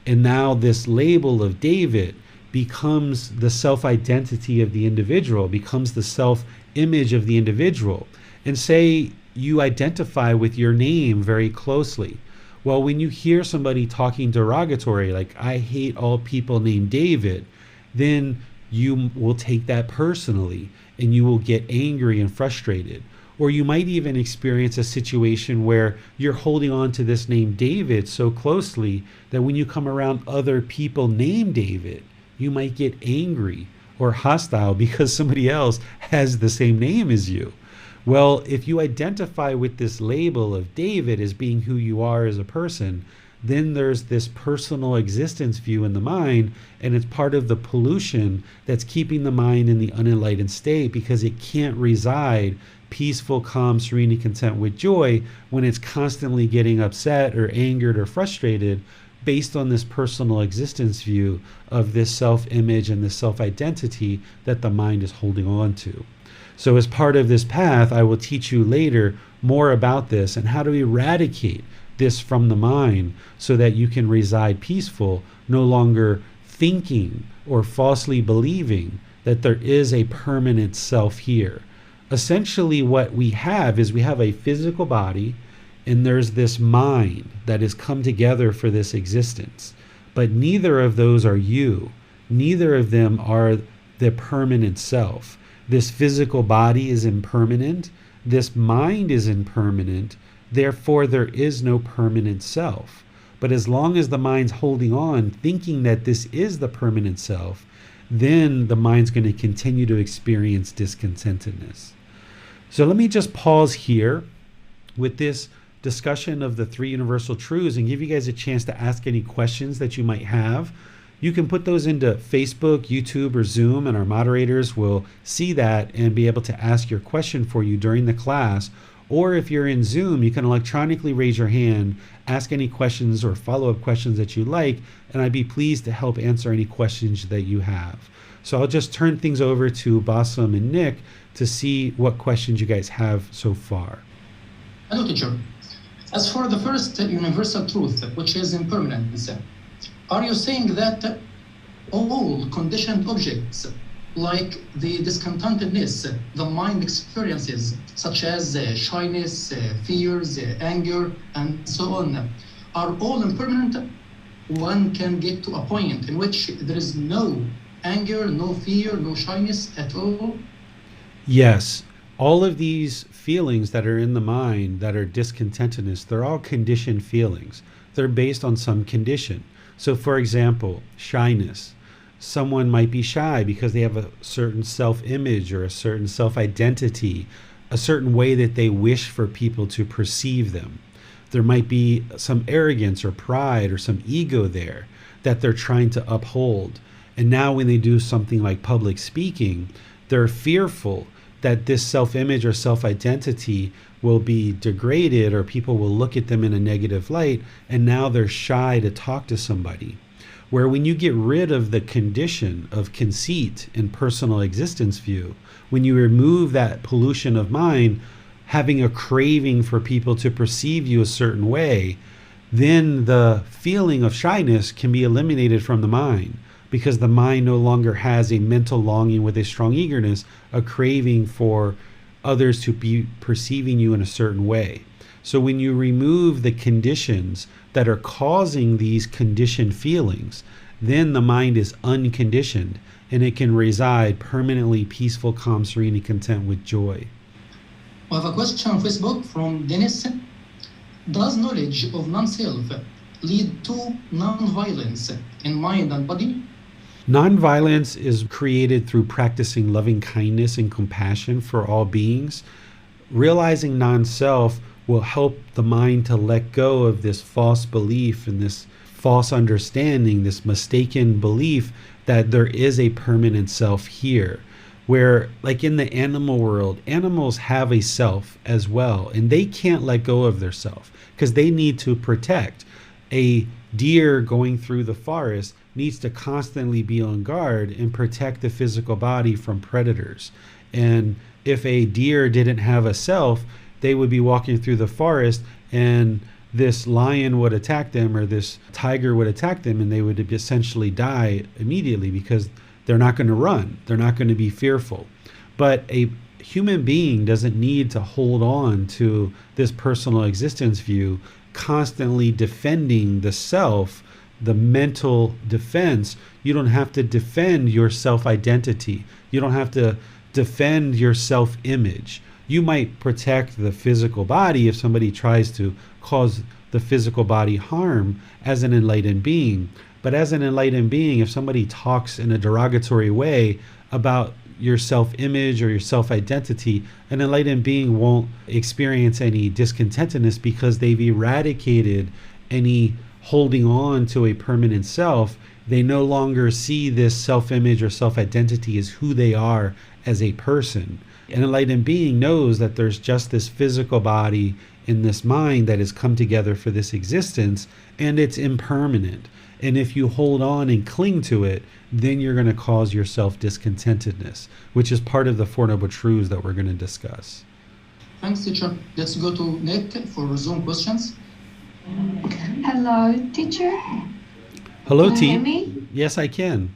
And now this label of David becomes the self-identity of the individual, becomes the self-image of the individual. And say you identify with your name very closely. Well, when you hear somebody talking derogatory, like, I hate all people named David, then you will take that personally and you will get angry and frustrated. Or you might even experience a situation where you're holding on to this name David so closely that when you come around other people named David, you might get angry or hostile because somebody else has the same name as you. Well, if you identify with this label of David as being who you are as a person, then there's this personal existence view in the mind, and it's part of the pollution that's keeping the mind in the unenlightened state, because it can't reside peaceful, calm, serene, and content with joy when it's constantly getting upset or angered or frustrated based on this personal existence view of this self-image and this self-identity that the mind is holding on to. So as part of this path, I will teach you later more about this and how to eradicate this from the mind so that you can reside peaceful, no longer thinking or falsely believing that there is a permanent self here. Essentially what we have is we have a physical body and there's this mind that has come together for this existence. But neither of those are you. Neither of them are the permanent self. This physical body is impermanent. This mind is impermanent. Therefore, there is no permanent self. But as long as the mind's holding on, thinking that this is the permanent self, then the mind's going to continue to experience discontentedness. So let me just pause here with this discussion of the three universal truths and give you guys a chance to ask any questions that you might have. You can put those into Facebook, YouTube, or Zoom, and our moderators will see that and be able to ask your question for you during the class. Or if you're in Zoom, you can electronically raise your hand, ask any questions or follow-up questions that you like, and I'd be pleased to help answer any questions that you have. So I'll just turn things over to Bassam and Nick to see what questions you guys have so far. Hello, teacher. As for the first universal truth, which is impermanence, are you saying that all conditioned objects, like the discontentedness the mind experiences, such as shyness, fears, anger, and so on, are all impermanent? One can get to a point in which there is no anger, no fear, no shyness at all? Yes. All of these feelings that are in the mind that are discontentedness, they're all conditioned feelings. They're based on some condition. So for example, shyness. Someone might be shy because they have a certain self-image or a certain self-identity, a certain way that they wish for people to perceive them. There might be some arrogance or pride or some ego there that they're trying to uphold. And now when they do something like public speaking, they're fearful that this self-image or self-identity will be degraded or people will look at them in a negative light, and now they're shy to talk to somebody. Where when you get rid of the condition of conceit and personal existence view, when you remove that pollution of mind, having a craving for people to perceive you a certain way, then the feeling of shyness can be eliminated from the mind, because the mind no longer has a mental longing with a strong eagerness, a craving for others to be perceiving you in a certain way. So when you remove the conditions that are causing these conditioned feelings, then the mind is unconditioned and it can reside permanently peaceful, calm, serene, and content with joy. We have a question on Facebook from Dennis. Does knowledge of non-self lead to non-violence in mind and body? Non-violence is created through practicing loving kindness and compassion for all beings. Realizing non-self will help the mind to let go of this false belief and this false understanding, this mistaken belief that there is a permanent self here. Where, like in the animal world, animals have a self as well, and they can't let go of their self because they need to protect. A deer going through the forest needs to constantly be on guard and protect the physical body from predators. And if a deer didn't have a self, they would be walking through the forest and this lion would attack them or this tiger would attack them, and they would essentially die immediately because they're not going to run. They're not going to be fearful. But a human being doesn't need to hold on to this personal existence view, constantly defending the self, the mental defense. You don't have to defend your self-identity. You don't have to defend your self-image. You might protect the physical body if somebody tries to cause the physical body harm as an enlightened being. But as an enlightened being, if somebody talks in a derogatory way about your self-image or your self-identity, an enlightened being won't experience any discontentedness because they've eradicated any holding on to a permanent self. They no longer see this self-image or self-identity as who they are as a person. An enlightened being knows that there's just this physical body and this mind that has come together for this existence, and it's impermanent. And if you hold on and cling to it, then you're going to cause yourself discontentedness, which is part of the Four Noble Truths that we're going to discuss. Thanks, teacher. Let's go to Nick for Zoom questions. Hello, teacher. Hello, Can you hear me? Yes, I can.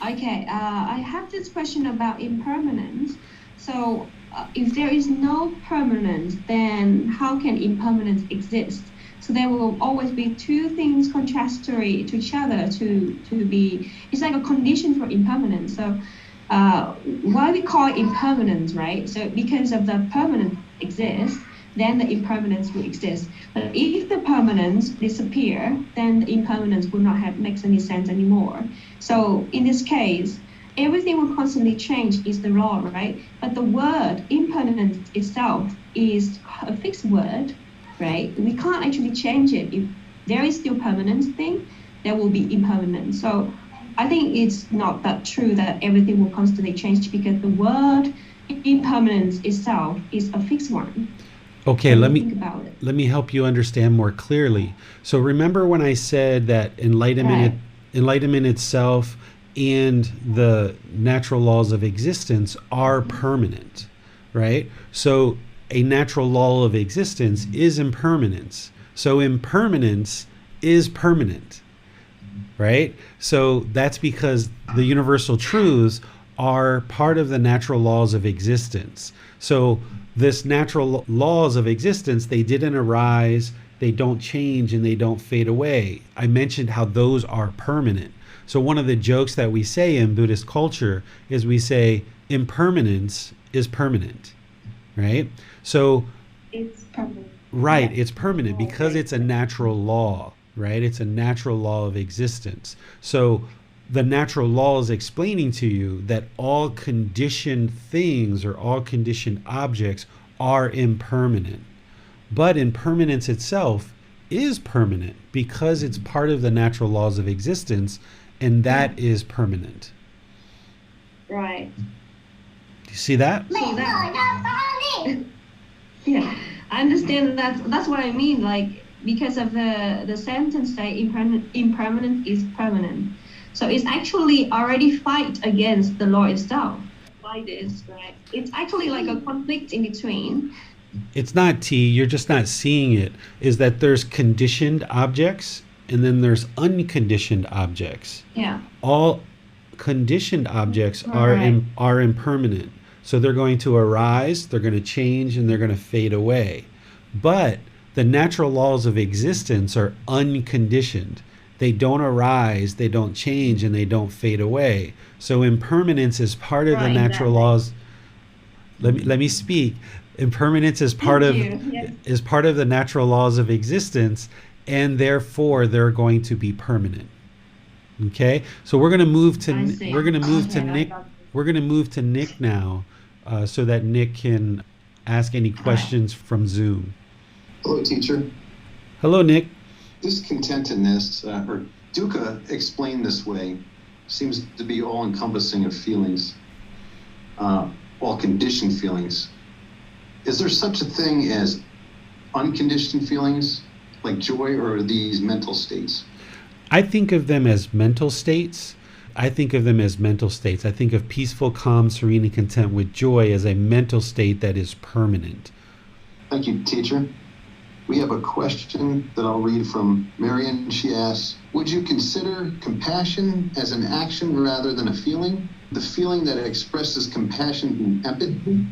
Okay, I have this question about impermanence. So, if there is no permanence, then how can impermanence exist? So there will always be two things contradictory to each other to be, it's like a condition for impermanence. So why we call it impermanence, right? So because of the permanence exists, then the impermanence will exist. But if the permanence disappear, then the impermanence will not have makes any sense anymore. So in this case, everything will constantly change is the law, right? But the word impermanence itself is a fixed word, right? We can't actually change it. If there is still permanence thing, there will be impermanence. So I think it's not that true that everything will constantly change, because the word impermanence itself is a fixed one. Okay, let Think about it. me help you understand more clearly. So remember when I said that enlightenment itself and the natural laws of existence are permanent, right? So a natural law of existence is impermanence. So impermanence is permanent, right? So that's because the universal truths are part of the natural laws of existence. So this natural laws of existence, they didn't arise, they don't change, and they don't fade away. I mentioned how those are permanent. So one of the jokes that we say in Buddhist culture is we say impermanence is permanent, right? So It's permanent. right, Yeah. it's permanent because it's a natural law, right? It's a natural law of existence. So the natural law is explaining to you that all conditioned things or all conditioned objects are impermanent. But impermanence itself is permanent because it's part of the natural laws of existence, and that is permanent. Right. Do you see that? So that, yeah, I understand that. That's what I mean. Like, because of the sentence that impermanent is permanent. So it's actually already fight against the law itself. Like this, right? It's actually like a conflict in between. It's not T, you're just not seeing it, is that there's conditioned objects and then there's unconditioned objects. Yeah. All conditioned objects Right. are impermanent. So they're going to arise, they're going to change, and they're going to fade away. But the natural laws of existence are unconditioned. They don't arise, they don't change, and they don't fade away. So impermanence is part of the Right, natural exactly. laws. Let me speak. Impermanence is part of Thank you. Yes. is part of the natural laws of existence, and therefore they're going to be permanent. Okay, so we're going to move to I see. we're going to move to Okay, I Nick. got it. We're going to move to Nick now, so that Nick can ask any questions from Zoom. Hello, teacher. Hello, Nick. Discontentedness, or dukkha, explained this way, seems to be all-encompassing of feelings, all conditioned feelings. Is there such a thing as unconditioned feelings, like joy, or are these mental states? I think of them as mental states. I think of peaceful, calm, serene, and content with joy as a mental state that is permanent. Thank you, teacher. We have a question that I'll read from Marion. She asks, would you consider compassion as an action rather than a feeling? The feeling that expresses compassion and empathy?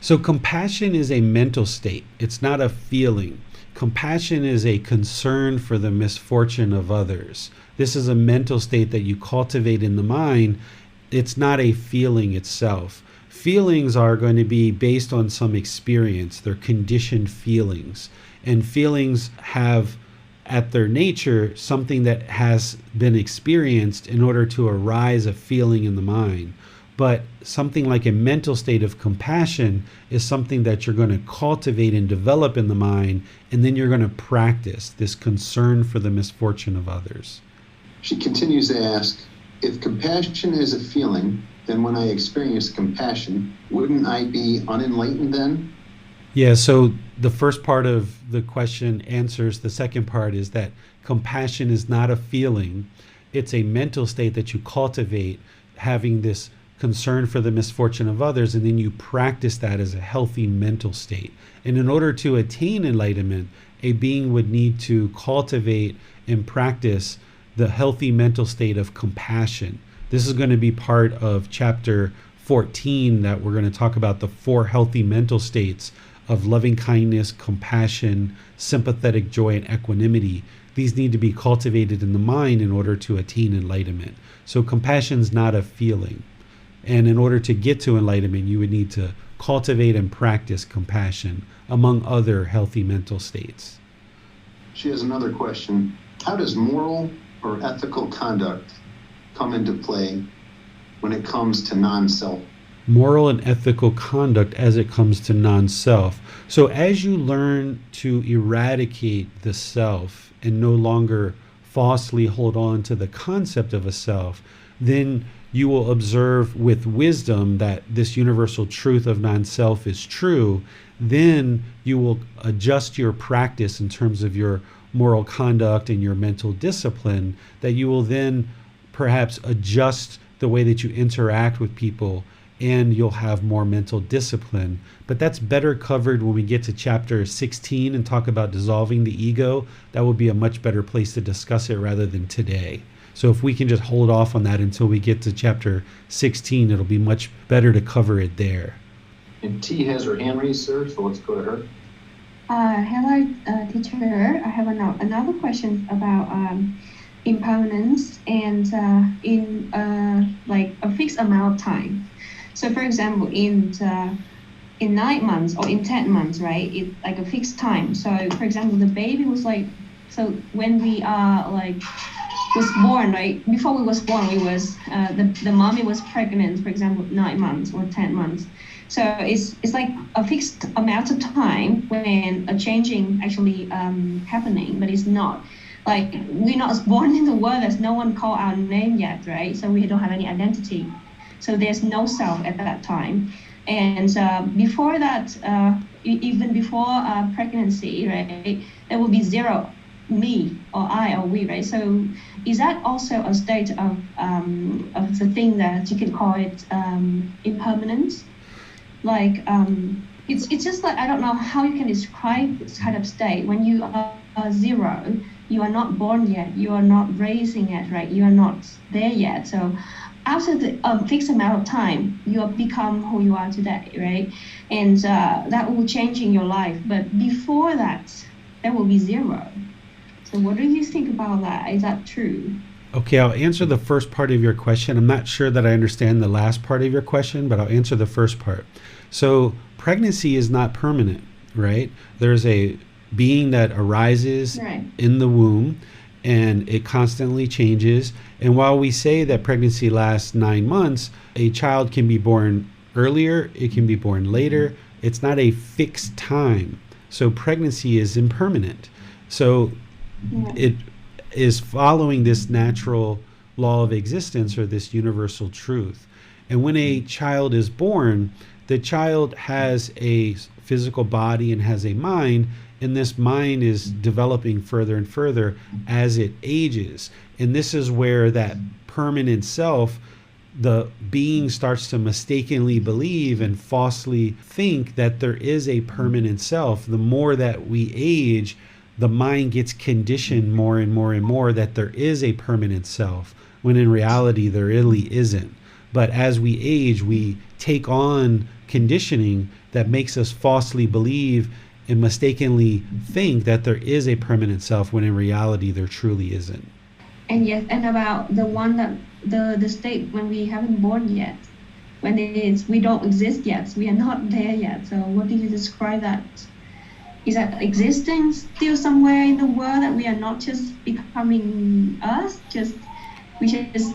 So compassion is a mental state. It's not a feeling. Compassion is a concern for the misfortune of others. This is a mental state that you cultivate in the mind. It's not a feeling itself. Feelings are going to be based on some experience. They're conditioned feelings. And feelings have at their nature something that has been experienced in order to arise a feeling in the mind. But something like a mental state of compassion is something that you're going to cultivate and develop in the mind, and then you're going to practice this concern for the misfortune of others. She continues to ask, if compassion is a feeling, then when I experience compassion, wouldn't I be unenlightened then? Yeah, so the first part of the question answers the second part, is that compassion is not a feeling. It's a mental state that you cultivate, having this concern for the misfortune of others, and then you practice that as a healthy mental state. And in order to attain enlightenment, a being would need to cultivate and practice the healthy mental state of compassion. This is going to be part of chapter 14, that we're going to talk about the 4 healthy mental states of loving kindness, compassion, sympathetic joy, and equanimity. These need to be cultivated in the mind in order to attain enlightenment. So compassion is not a feeling. And in order to get to enlightenment, you would need to cultivate and practice compassion, among other healthy mental states. She has another question. How does moral or ethical conduct come into play when it comes to non-self? Moral and ethical conduct as it comes to non-self. So as you learn to eradicate the self and no longer falsely hold on to the concept of a self, then you will observe with wisdom that this universal truth of non-self is true. Then you will adjust your practice in terms of your moral conduct and your mental discipline, that you will then perhaps adjust the way that you interact with people, and you'll have more mental discipline. But that's better covered when we get to chapter 16 and talk about dissolving the ego. That will be a much better place to discuss it rather than today. So if we can just hold off on that until we get to chapter 16, it'll be much better to cover it there. And T has her hand raised, sir, so let's go to her. Hello, teacher. I have another question about impermanence and in like a fixed amount of time. So, for example, in 9 months or in 10 months, right? It's like a fixed time. So, for example, the baby was like, so when we are like was born, right? Before we was born, we was the mommy was pregnant, for example, 9 months or 10 months. So it's like a fixed amount of time when a changing actually happening, but it's not. Like we're not born in the world, there's no one call our name yet, right? So we don't have any identity. So there's no self at that time. And before that, even before pregnancy, right, there will be zero, me or I or we, right? So is that also a state of the thing that you can call it impermanence? Like it's just like, I don't know how you can describe this kind of state. When you are zero, you are not born yet, you are not raising yet, right? You are not there yet. So after the fixed amount of time, you have become who you are today, right? And that will change in your life. But before that, there will be zero. So what do you think about that? Is that true? Okay, I'll answer the first part of your question. I'm not sure that I understand the last part of your question, but I'll answer the first part. So pregnancy is not permanent, right? There's a being that arises in the womb, and it constantly changes. And while we say that pregnancy lasts 9 months, a child can be born earlier, it can be born later. It's not a fixed time. So pregnancy is impermanent. So it is following this natural law of existence, or this universal truth. And when a child is born, the child has a physical body and has a mind, and this mind is developing further and further as it ages. And this is where that permanent self, the being starts to mistakenly believe and falsely think that there is a permanent self. The more that we age, the mind gets conditioned more and more and more that there is a permanent self, when in reality there really isn't. But as we age, we take on conditioning that makes us falsely believe and mistakenly think that there is a permanent self, when in reality there truly isn't. And yes, and about the one that the state when we haven't born yet, when it is we don't exist yet, we are not there yet. So what do you describe that? Is that existing still somewhere in the world, that we are not just becoming us, we just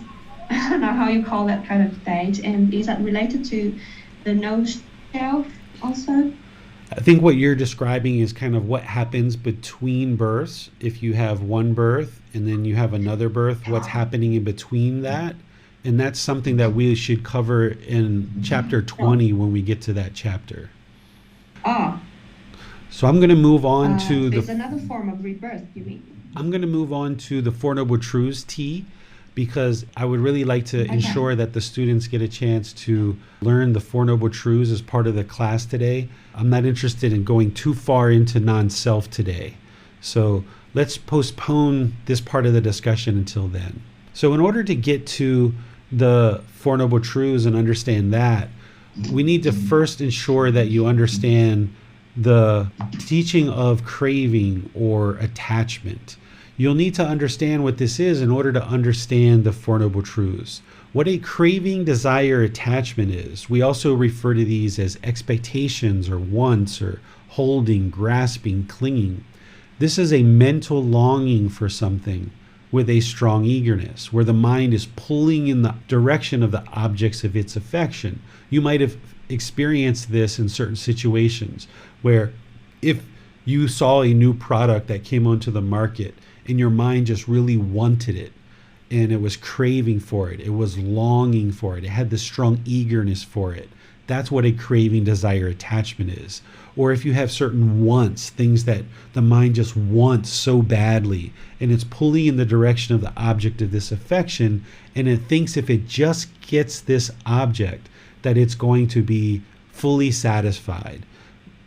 I don't know how you call that kind of state, and is that related to the no self also? I think what you're describing is kind of what happens between births. If you have one birth and then you have another birth, what's happening in between that? And that's something that we should cover in chapter 20 when we get to that chapter. So I'm going to move on to there's another form of rebirth, you mean? I'm going to move on to the Four Noble Truths, T, because I would really like to ensure that the students get a chance to learn the Four Noble Truths as part of the class today. I'm not interested in going too far into non-self today. So let's postpone this part of the discussion until then. So in order to get to the Four Noble Truths and understand that, we need to first ensure that you understand the teaching of craving or attachment. You'll need to understand what this is in order to understand the Four Noble Truths. What a craving, desire, attachment is, we also refer to these as expectations or wants or holding, grasping, clinging. This is a mental longing for something with a strong eagerness, where the mind is pulling in the direction of the objects of its affection. You might have experienced this in certain situations where if you saw a new product that came onto the market and your mind just really wanted it, and it was craving for it, it was longing for it, it had this strong eagerness for it. That's what a craving, desire, attachment is. Or if you have certain wants, things that the mind just wants so badly, and it's pulling in the direction of the object of this affection, and it thinks if it just gets this object, that it's going to be fully satisfied.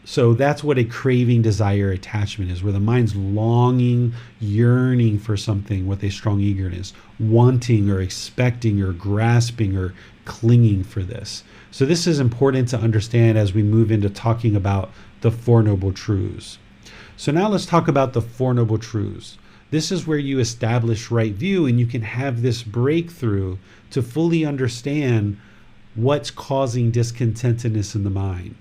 So that's what a craving, desire, attachment is, where the mind's longing, yearning for something with a strong eagerness, wanting or expecting or grasping or clinging for this. So this is important to understand as we move into talking about the Four Noble Truths. So now let's talk about the Four Noble Truths. This is where you establish right view, and you can have this breakthrough to fully understand what's causing discontentedness in the mind.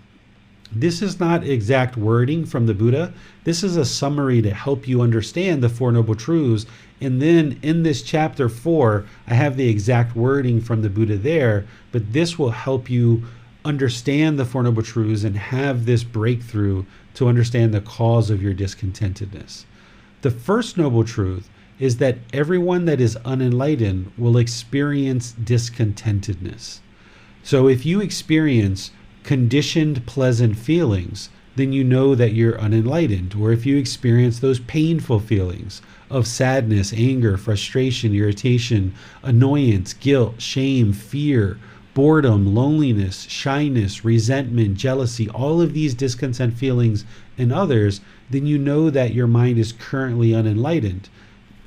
This is not exact wording from the Buddha. This is a summary to help you understand the Four Noble Truths. And then in this chapter 4, I have the exact wording from the Buddha there, but this will help you understand the Four Noble Truths and have this breakthrough to understand the cause of your discontentedness. The first Noble Truth is that everyone that is unenlightened will experience discontentedness. So if you experience conditioned pleasant feelings, then you know that you're unenlightened. Or if you experience those painful feelings of sadness, anger, frustration, irritation, annoyance, guilt, shame, fear, boredom, loneliness, shyness, resentment, jealousy, all of these discontent feelings and others, then you know that your mind is currently unenlightened.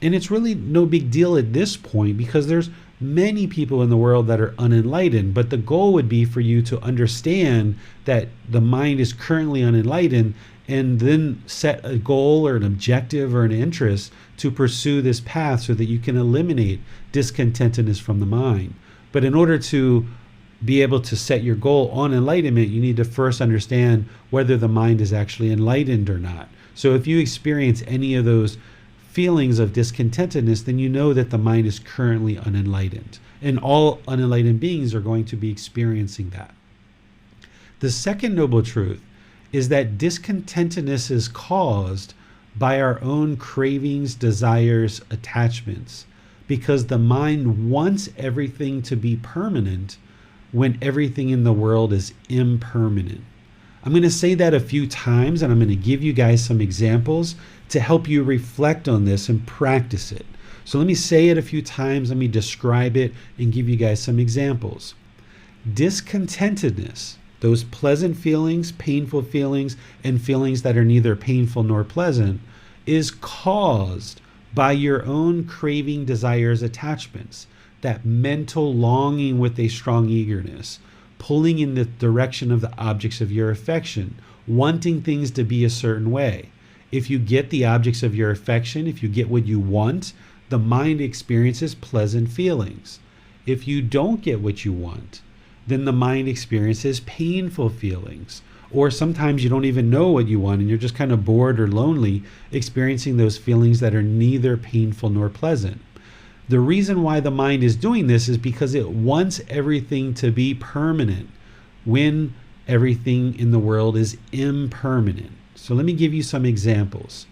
And it's really no big deal at this point, because there's many people in the world that are unenlightened, but the goal would be for you to understand that the mind is currently unenlightened, and then set a goal or an objective or an interest to pursue this path so that you can eliminate discontentedness from the mind. But in order to be able to set your goal on enlightenment, you need to first understand whether the mind is actually enlightened or not. So if you experience any of those feelings of discontentedness, then you know that the mind is currently unenlightened. And all unenlightened beings are going to be experiencing that. The second noble truth is that discontentedness is caused by our own cravings, desires, attachments, because the mind wants everything to be permanent when everything in the world is impermanent. I'm going to say that a few times, and I'm going to give you guys some examples to help you reflect on this and practice it. So let me say it a few times, let me describe it, and give you guys some examples. Discontentedness, those pleasant feelings, painful feelings, and feelings that are neither painful nor pleasant, is caused by your own craving, desires, attachments, that mental longing with a strong eagerness, pulling in the direction of the objects of your affection, wanting things to be a certain way. If you get the objects of your affection, if you get what you want, the mind experiences pleasant feelings. If you don't get what you want, then the mind experiences painful feelings. Or sometimes you don't even know what you want and you're just kind of bored or lonely, experiencing those feelings that are neither painful nor pleasant. The reason why the mind is doing this is because it wants everything to be permanent when everything in the world is impermanent. So let me give you some examples.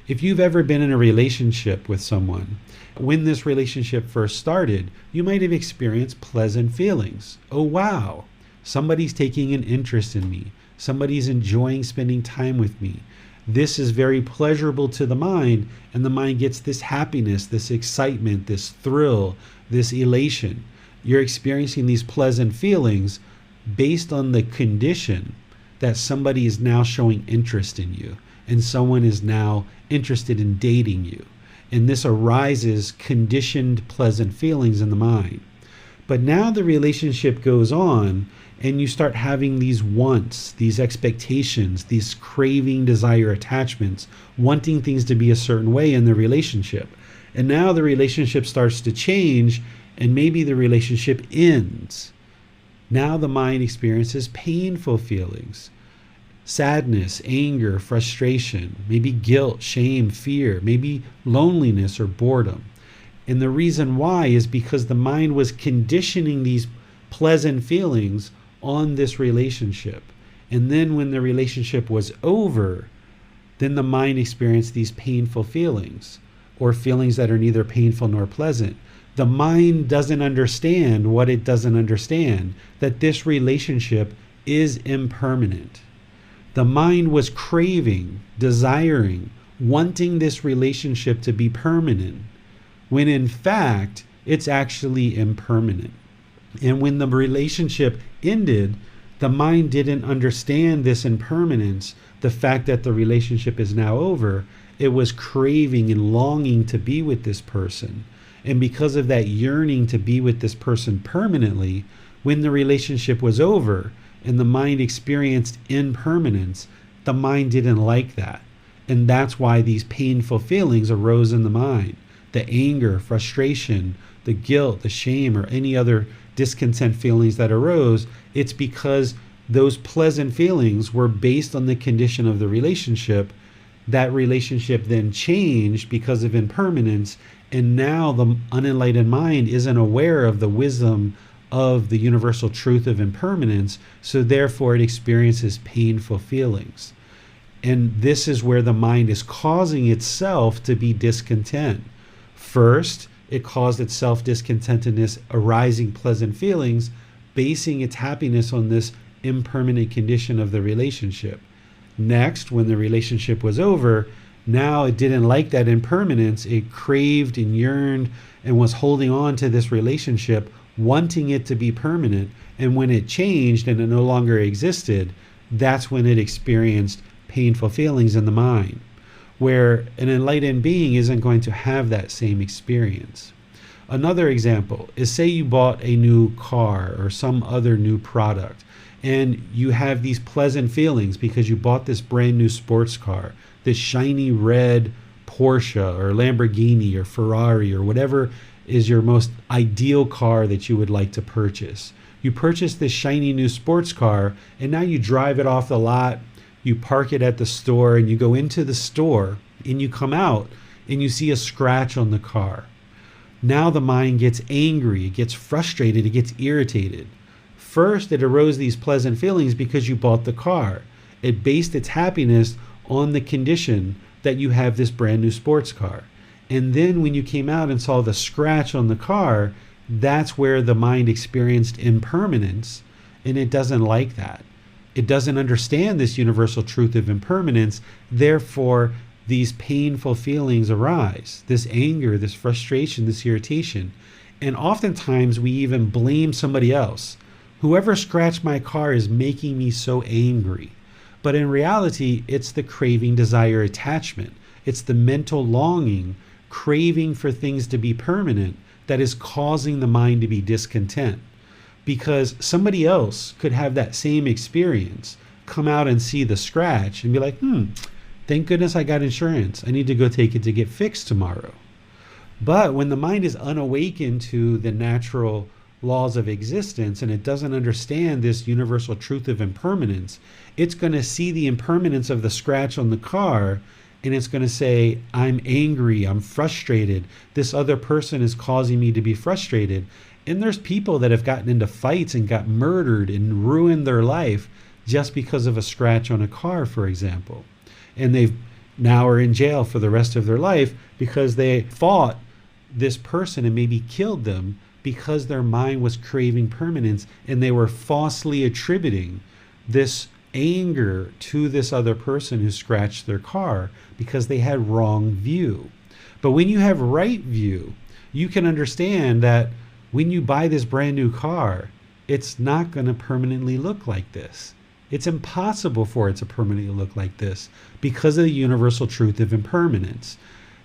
If you've ever been in a relationship with someone, when this relationship first started, you might have experienced pleasant feelings. Oh, wow, somebody's taking an interest in me. Somebody's enjoying spending time with me. This is very pleasurable to the mind, and the mind gets this happiness, this excitement, this thrill, this elation. You're experiencing these pleasant feelings based on the condition that somebody is now showing interest in you, and someone is now interested in dating you. And this arises conditioned pleasant feelings in the mind. But now the relationship goes on, and you start having these wants, these expectations, these craving, desire, attachments, wanting things to be a certain way in the relationship. And now the relationship starts to change, and maybe the relationship ends. Now the mind experiences painful feelings, sadness, anger, frustration, maybe guilt, shame, fear, maybe loneliness or boredom. And the reason why is because the mind was conditioning these pleasant feelings on this relationship. And then when the relationship was over, then the mind experienced these painful feelings, or feelings that are neither painful nor pleasant. The mind doesn't understand what it doesn't understand, that this relationship is impermanent. The mind was craving, desiring, wanting this relationship to be permanent, when in fact, it's actually impermanent. And when the relationship ended, the mind didn't understand this impermanence, the fact that the relationship is now over. It was craving and longing to be with this person. And because of that yearning to be with this person permanently, when the relationship was over and the mind experienced impermanence, the mind didn't like that. And that's why these painful feelings arose in the mind. The anger, frustration, the guilt, the shame, or any other discontent feelings that arose, it's because those pleasant feelings were based on the condition of the relationship. That relationship then changed because of impermanence, and now the unenlightened mind isn't aware of the wisdom of the universal truth of impermanence, so therefore it experiences painful feelings. And this is where the mind is causing itself to be discontent. First, it caused itself discontentedness, arising pleasant feelings, basing its happiness on this impermanent condition of the relationship. Next, when the relationship was over, now it didn't like that impermanence. It craved and yearned and was holding on to this relationship, wanting it to be permanent. And when it changed and it no longer existed, that's when it experienced painful feelings in the mind, where an enlightened being isn't going to have that same experience. Another example is, say you bought a new car or some other new product, and you have these pleasant feelings because you bought this brand new sports car, this shiny red Porsche or Lamborghini or Ferrari or whatever is your most ideal car that you would like to purchase. You purchase this shiny new sports car, and now you drive it off the lot, you park it at the store, and you go into the store, and you come out and you see a scratch on the car. Now the mind gets angry, it gets frustrated, it gets irritated. First, it arose these pleasant feelings because you bought the car. It based its happiness on the condition that you have this brand new sports car. And then when you came out and saw the scratch on the car, that's where the mind experienced impermanence, and it doesn't like that. It doesn't understand this universal truth of impermanence. Therefore, these painful feelings arise, this anger, this frustration, this irritation. And oftentimes we even blame somebody else. Whoever scratched my car is making me so angry. But in reality, it's the craving, desire, attachment. It's the mental longing, craving for things to be permanent that is causing the mind to be discontent. Because somebody else could have that same experience, come out and see the scratch and be like, thank goodness I got insurance. I need to go take it to get fixed tomorrow. But when the mind is unawakened to the natural laws of existence and it doesn't understand this universal truth of impermanence, it's going to see the impermanence of the scratch on the car, and it's going to say, I'm angry, I'm frustrated, this other person is causing me to be frustrated. And there's people that have gotten into fights and got murdered and ruined their life just because of a scratch on a car, for example. And they've now are in jail for the rest of their life because they fought this person and maybe killed them because their mind was craving permanence, and they were falsely attributing this anger to this other person who scratched their car because they had wrong view. But when you have right view, you can understand that when you buy this brand new car, it's not going to permanently look like this. It's impossible for it to permanently look like this because of the universal truth of impermanence.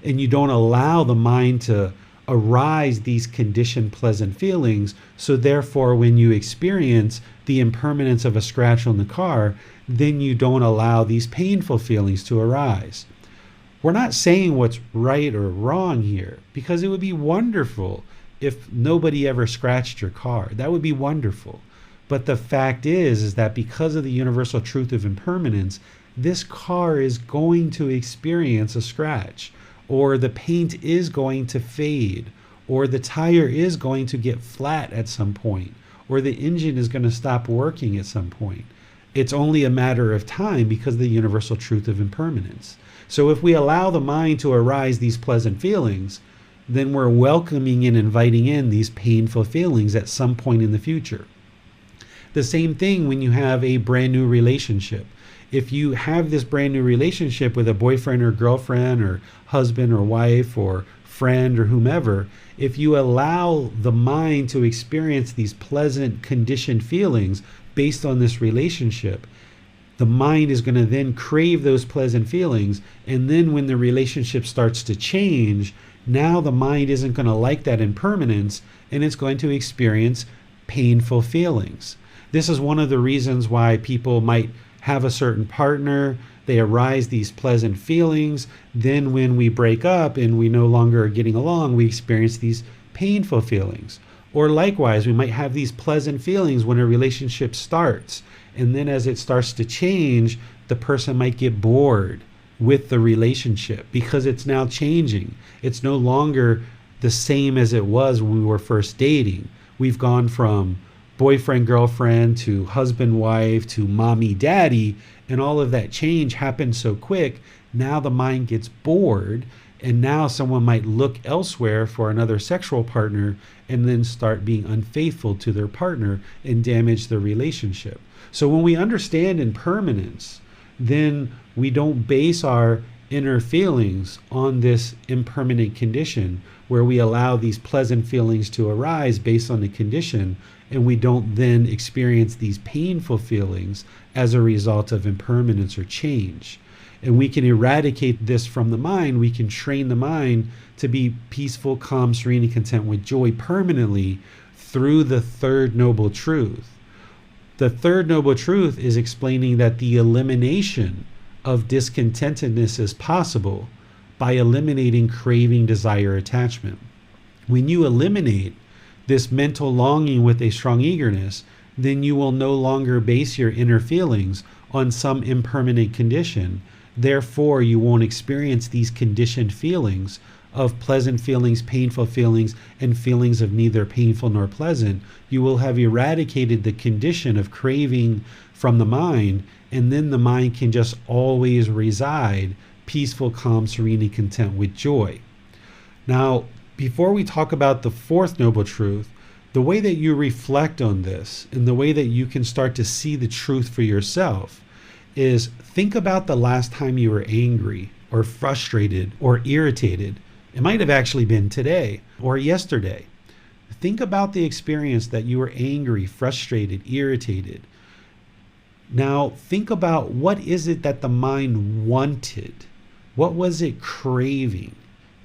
And you don't allow the mind to arise these conditioned pleasant feelings. So therefore, when you experience the impermanence of a scratch on the car, then you don't allow these painful feelings to arise. We're not saying what's right or wrong here, because it would be wonderful if nobody ever scratched your car. That would be wonderful. But the fact is that because of the universal truth of impermanence, this car is going to experience a scratch, or the paint is going to fade, or the tire is going to get flat at some point, or the engine is going to stop working at some point. It's only a matter of time because of the universal truth of impermanence. So if we allow the mind to arise these pleasant feelings, then we're welcoming and inviting in these painful feelings at some point in the future. The same thing when you have a brand new relationship. If you have this brand new relationship with a boyfriend or girlfriend or husband or wife or friend or whomever, if you allow the mind to experience these pleasant conditioned feelings based on this relationship, the mind is going to then crave those pleasant feelings. And then when the relationship starts to change, now the mind isn't going to like that impermanence, and it's going to experience painful feelings. This is one of the reasons why people might have a certain partner, they arise these pleasant feelings. Then when we break up and we no longer are getting along, we experience these painful feelings. Or likewise, we might have these pleasant feelings when a relationship starts. And then as it starts to change, the person might get bored with the relationship because it's now changing. It's no longer the same as it was when we were first dating. We've gone from boyfriend, girlfriend to husband, wife to mommy, daddy, and all of that change happened so quick. Now the mind gets bored, and now someone might look elsewhere for another sexual partner and then start being unfaithful to their partner and damage the relationship. So when we understand impermanence, then we don't base our inner feelings on this impermanent condition where we allow these pleasant feelings to arise based on the condition, and we don't then experience these painful feelings as a result of impermanence or change. And we can eradicate this from the mind. We can train the mind to be peaceful, calm, serene, and content with joy permanently through the third noble truth. The third noble truth is explaining that the elimination of discontentedness is possible by eliminating craving, desire, attachment. When you eliminate this mental longing with a strong eagerness, then you will no longer base your inner feelings on some impermanent condition. Therefore, you won't experience these conditioned feelings of pleasant feelings, painful feelings, and feelings of neither painful nor pleasant. You will have eradicated the condition of craving from the mind, and then the mind can just always reside peaceful, calm, serene, and content with joy. Now, before we talk about the fourth noble truth, the way that you reflect on this and the way that you can start to see the truth for yourself is think about the last time you were angry or frustrated or irritated. It might have actually been today or yesterday. Think about the experience that you were angry, frustrated, irritated. Now think about what is it that the mind wanted? What was it craving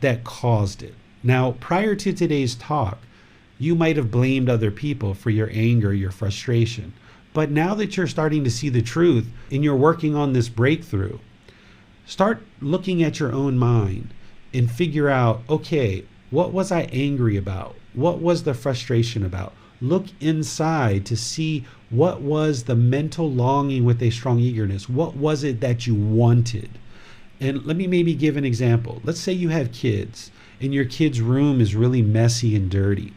that caused it? Now, prior to today's talk, you might have blamed other people for your anger, your frustration. But now that you're starting to see the truth and you're working on this breakthrough, start looking at your own mind and figure out, okay, what was I angry about? What was the frustration about? Look inside to see what was the mental longing with a strong eagerness. What was it that you wanted? And let me maybe give an example. Let's say you have kids and your kid's room is really messy and dirty.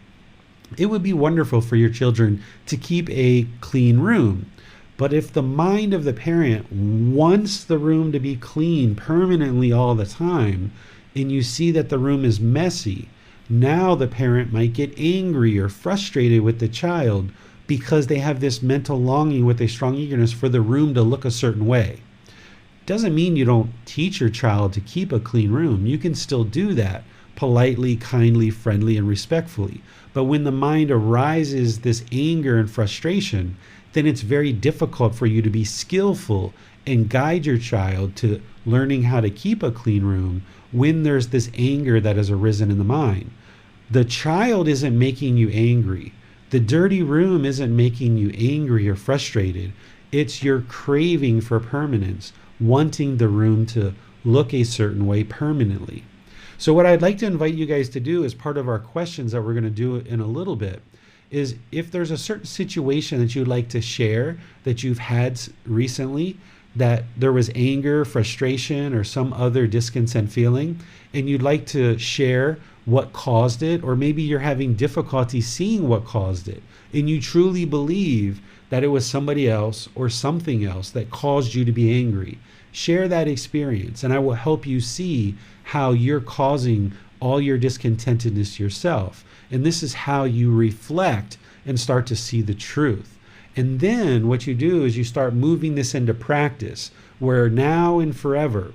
It would be wonderful for your children to keep a clean room. But if the mind of the parent wants the room to be clean permanently all the time, and you see that the room is messy, now the parent might get angry or frustrated with the child because they have this mental longing with a strong eagerness for the room to look a certain way. Doesn't mean you don't teach your child to keep a clean room. You can still do that politely, kindly, friendly, and respectfully. But when the mind arises this anger and frustration, then it's very difficult for you to be skillful and guide your child to learning how to keep a clean room when there's this anger that has arisen in the mind. The child isn't making you angry. The dirty room isn't making you angry or frustrated. It's your craving for permanence, wanting the room to look a certain way permanently. So what I'd like to invite you guys to do as part of our questions that we're going to do in a little bit is, if there's a certain situation that you'd like to share that you've had recently, that there was anger, frustration, or some other discontent feeling, and you'd like to share what caused it, or maybe you're having difficulty seeing what caused it, and you truly believe that it was somebody else or something else that caused you to be angry, share that experience, and I will help you see how you're causing all your discontentedness yourself. And this is how you reflect and start to see the truth. And then what you do is you start moving this into practice, where now and forever,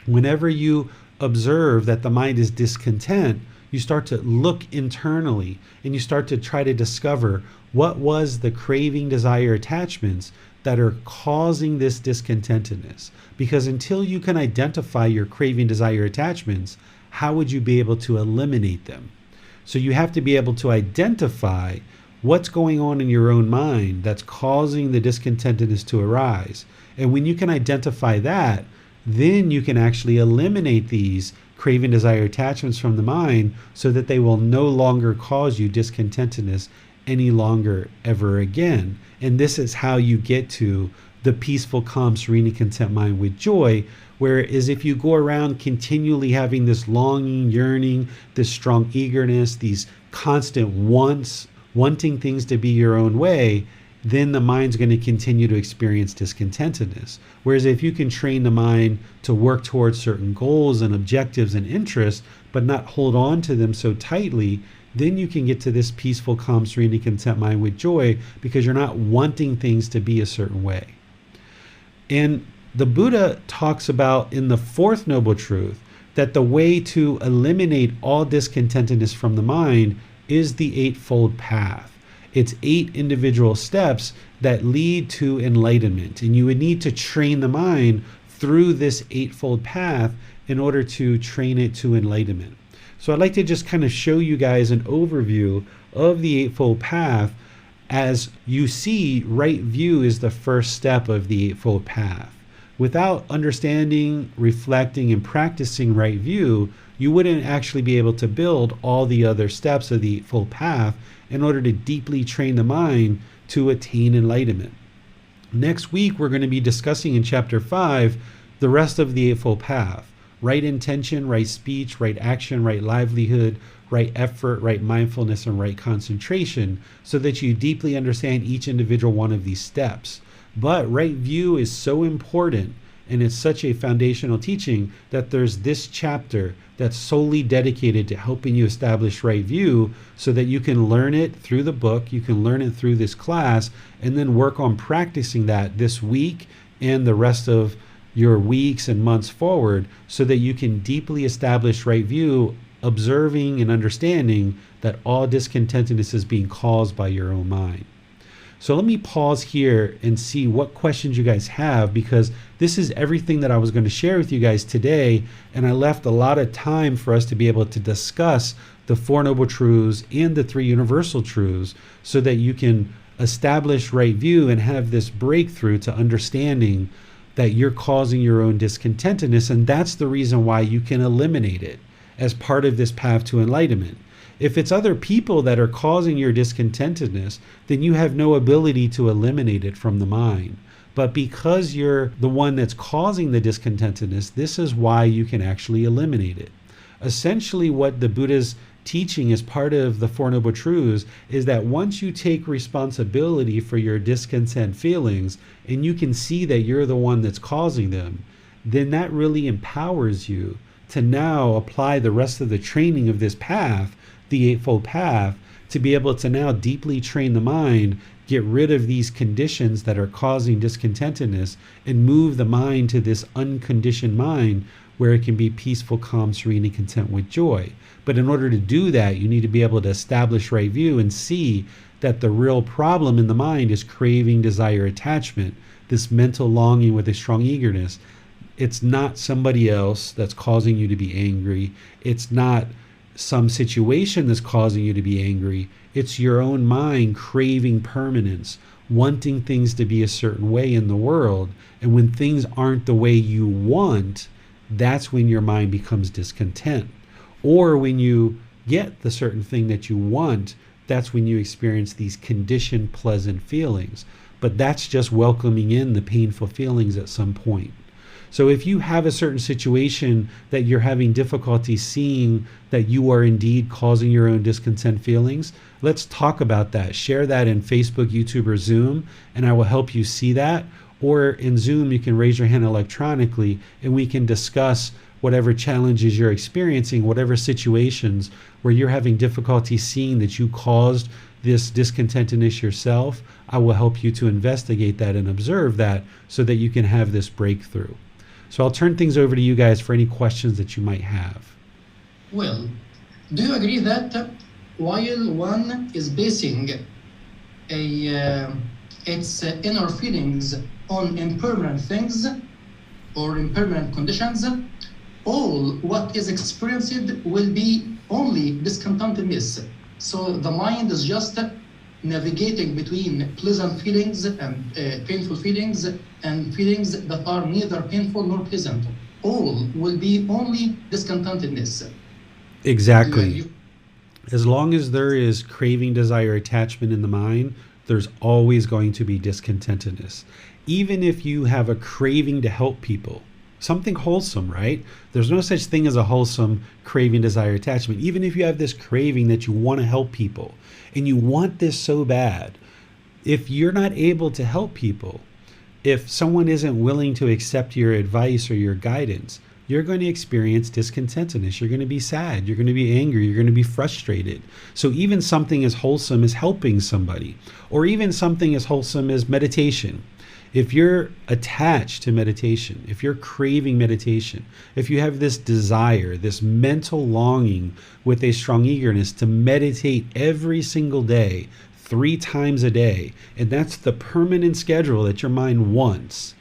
whenever you observe that the mind is discontent, you start to look internally and you start to try to discover what was the craving, desire, attachments that are causing this discontentedness. Because until you can identify your craving, desire, attachments, how would you be able to eliminate them? So you have to be able to identify what's going on in your own mind that's causing the discontentedness to arise. And when you can identify that, then you can actually eliminate these craving, desire, attachments from the mind, so that they will no longer cause you discontentedness any longer ever again. And this is how you get to the peaceful, calm, serene, and content mind with joy. Whereas if you go around continually having this longing, yearning, this strong eagerness, these constant wants, wanting things to be your own way, then the mind's going to continue to experience discontentedness. Whereas if you can train the mind to work towards certain goals and objectives and interests, but not hold on to them so tightly, then you can get to this peaceful, calm, serene, and content mind with joy, because you're not wanting things to be a certain way. And the Buddha talks about in the fourth noble truth that the way to eliminate all discontentedness from the mind is the Eightfold Path. It's 8 individual steps that lead to enlightenment. And you would need to train the mind through this Eightfold Path in order to train it to enlightenment. So I'd like to just kind of show you guys an overview of the Eightfold Path. As you see, right view is the first step of the Eightfold Path. Without understanding, reflecting, and practicing right view, you wouldn't actually be able to build all the other steps of the Eightfold Path in order to deeply train the mind to attain enlightenment. Next week, we're going to be discussing in Chapter 5 the rest of the Eightfold Path. Right intention, right speech, right action, right livelihood, right effort, right mindfulness, and right concentration, so that you deeply understand each individual one of these steps. But right view is so important, and it's such a foundational teaching, that there's this chapter that's solely dedicated to helping you establish right view, so that you can learn it through the book, you can learn it through this class, and then work on practicing that this week and the rest of your weeks and months forward, so that you can deeply establish right view, observing and understanding that all discontentedness is being caused by your own mind. So let me pause here and see what questions you guys have, because this is everything that I was going to share with you guys today, and I left a lot of time for us to be able to discuss the Four Noble Truths and the 3 Universal Truths, so that you can establish right view and have this breakthrough to understanding that you're causing your own discontentedness, and that's the reason why you can eliminate it as part of this path to enlightenment. If it's other people that are causing your discontentedness, then you have no ability to eliminate it from the mind. But because you're the one that's causing the discontentedness, this is why you can actually eliminate it. Essentially, what the Buddha's teaching as part of the Four Noble Truths is that once you take responsibility for your discontent feelings, and you can see that you're the one that's causing them, then that really empowers you to now apply the rest of the training of this path, the Eightfold Path, to be able to now deeply train the mind, get rid of these conditions that are causing discontentedness, and move the mind to this unconditioned mind where it can be peaceful, calm, serene, and content with joy. But in order to do that, you need to be able to establish right view and see that the real problem in the mind is craving, desire, attachment, this mental longing with a strong eagerness. It's not somebody else that's causing you to be angry. It's not some situation that's causing you to be angry. It's your own mind craving permanence, wanting things to be a certain way in the world. And when things aren't the way you want, that's when your mind becomes discontent. Or when you get the certain thing that you want, that's when you experience these conditioned pleasant feelings. But that's just welcoming in the painful feelings at some point. So if you have a certain situation that you're having difficulty seeing that you are indeed causing your own discontent feelings, let's talk about that. Share that in Facebook, YouTube, or Zoom, and I will help you see that. Or in Zoom, you can raise your hand electronically and we can discuss whatever challenges you're experiencing, whatever situations where you're having difficulty seeing that you caused this discontentedness yourself. I will help you to investigate that and observe that so that you can have this breakthrough. So I'll turn things over to you guys for any questions that you might have. Well, do you agree that while one is basing its inner feelings on impermanent things or impermanent conditions, all what is experienced will be only discontentedness? So the mind is just navigating between pleasant feelings and painful feelings and feelings that are neither painful nor pleasant. All will be only discontentedness. Exactly. As long as there is craving, desire, attachment in the mind, there's always going to be discontentedness. Even if you have a craving to help people, something wholesome, right? There's no such thing as a wholesome craving, desire, attachment. Even if you have this craving that you want to help people and you want this so bad, if you're not able to help people, if someone isn't willing to accept your advice or your guidance, you're going to experience discontentedness. You're going to be sad. You're going to be angry. You're going to be frustrated. So even something as wholesome as helping somebody, or even something as wholesome as meditation, if you're attached to meditation, if you're craving meditation, if you have this desire, this mental longing with a strong eagerness to meditate every single day, 3 times a day, and that's the permanent schedule that your mind wants,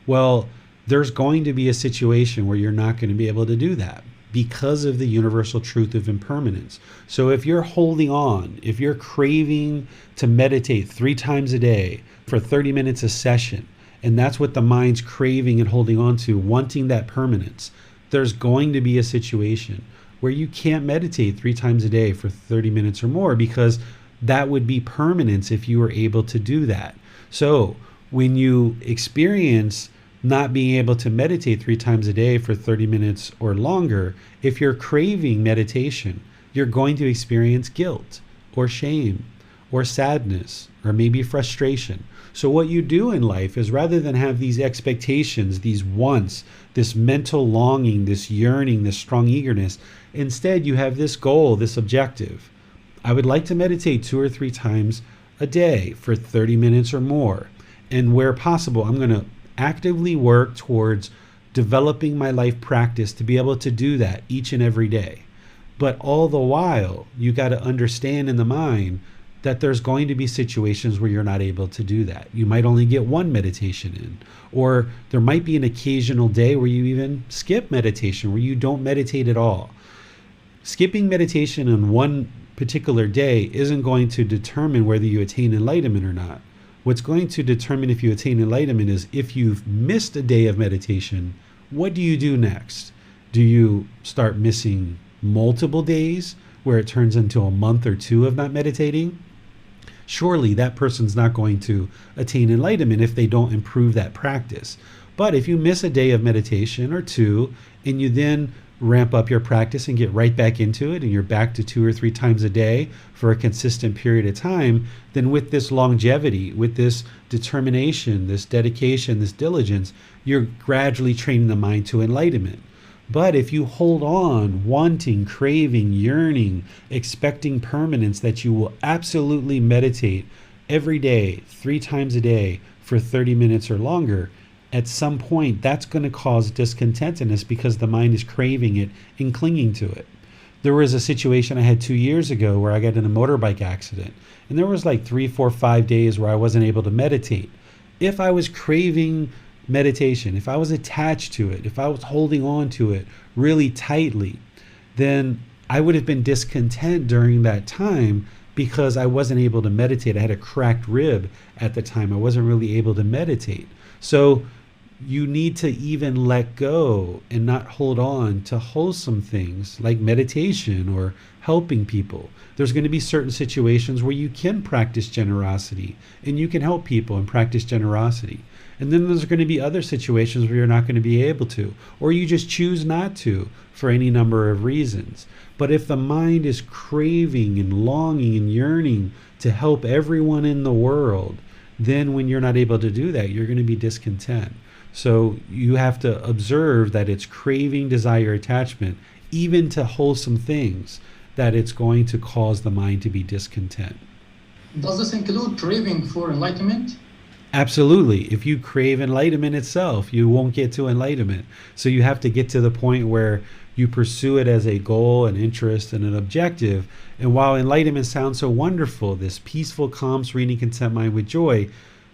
well, there's going to be a situation where you're not going to be able to do that because of the universal truth of impermanence. So if you're holding on, if you're craving to meditate 3 times a day for 30 minutes a session, and that's what the mind's craving and holding on to, wanting that permanence, there's going to be a situation where you can't meditate 3 times a day for 30 minutes or more, because that would be permanence if you were able to do that. So when you experience not being able to meditate 3 times a day for 30 minutes or longer, if you're craving meditation, you're going to experience guilt or shame or sadness or maybe frustration. So what you do in life is, rather than have these expectations, these wants, this mental longing, this yearning, this strong eagerness, instead you have this goal, this objective. I would like to meditate 2 or 3 times a day for 30 minutes or more. And where possible, I'm going to actively work towards developing my life practice to be able to do that each and every day. But all the while, you got to understand in the mind that there's going to be situations where you're not able to do that. You might only get 1 meditation in, or there might be an occasional day where you even skip meditation, where you don't meditate at all. Skipping meditation on one particular day isn't going to determine whether you attain enlightenment or not. What's going to determine if you attain enlightenment is, if you've missed a day of meditation, what do you do next? Do you start missing multiple days where it turns into a month or 2 of not meditating? Surely that person's not going to attain enlightenment if they don't improve that practice. But if you miss a day of meditation or 2, and you then ramp up your practice and get right back into it, and you're back to 2 or 3 times a day for a consistent period of time, then with this longevity, with this determination, this dedication, this diligence, you're gradually training the mind to enlightenment. But if you hold on, wanting, craving, yearning, expecting permanence, that you will absolutely meditate every day, 3 times a day for 30 minutes or longer, at some point that's going to cause discontentedness, because the mind is craving it and clinging to it. There was a situation I had 2 years ago where I got in a motorbike accident, and there was like 3, 4, 5 days where I wasn't able to meditate. If I was craving meditation, if I was attached to it, if I was holding on to it really tightly, then I would have been discontent during that time, because I wasn't able to meditate. I had a cracked rib at the time. I wasn't really able to meditate. So you need to even let go and not hold on to wholesome things like meditation or helping people. There's going to be certain situations where you can practice generosity and you can help people and practice generosity. And then there's going to be other situations where you're not going to be able to, or you just choose not to for any number of reasons. But if the mind is craving and longing and yearning to help everyone in the world, then when you're not able to do that, you're going to be discontent. So you have to observe that it's craving, desire, attachment, even to wholesome things, that it's going to cause the mind to be discontent. Does this include craving for enlightenment? Absolutely. If you crave enlightenment itself, you won't get to enlightenment. So you have to get to the point where you pursue it as a goal, an interest, and an objective. And while enlightenment sounds so wonderful, this peaceful, calm, serene, content mind with joy,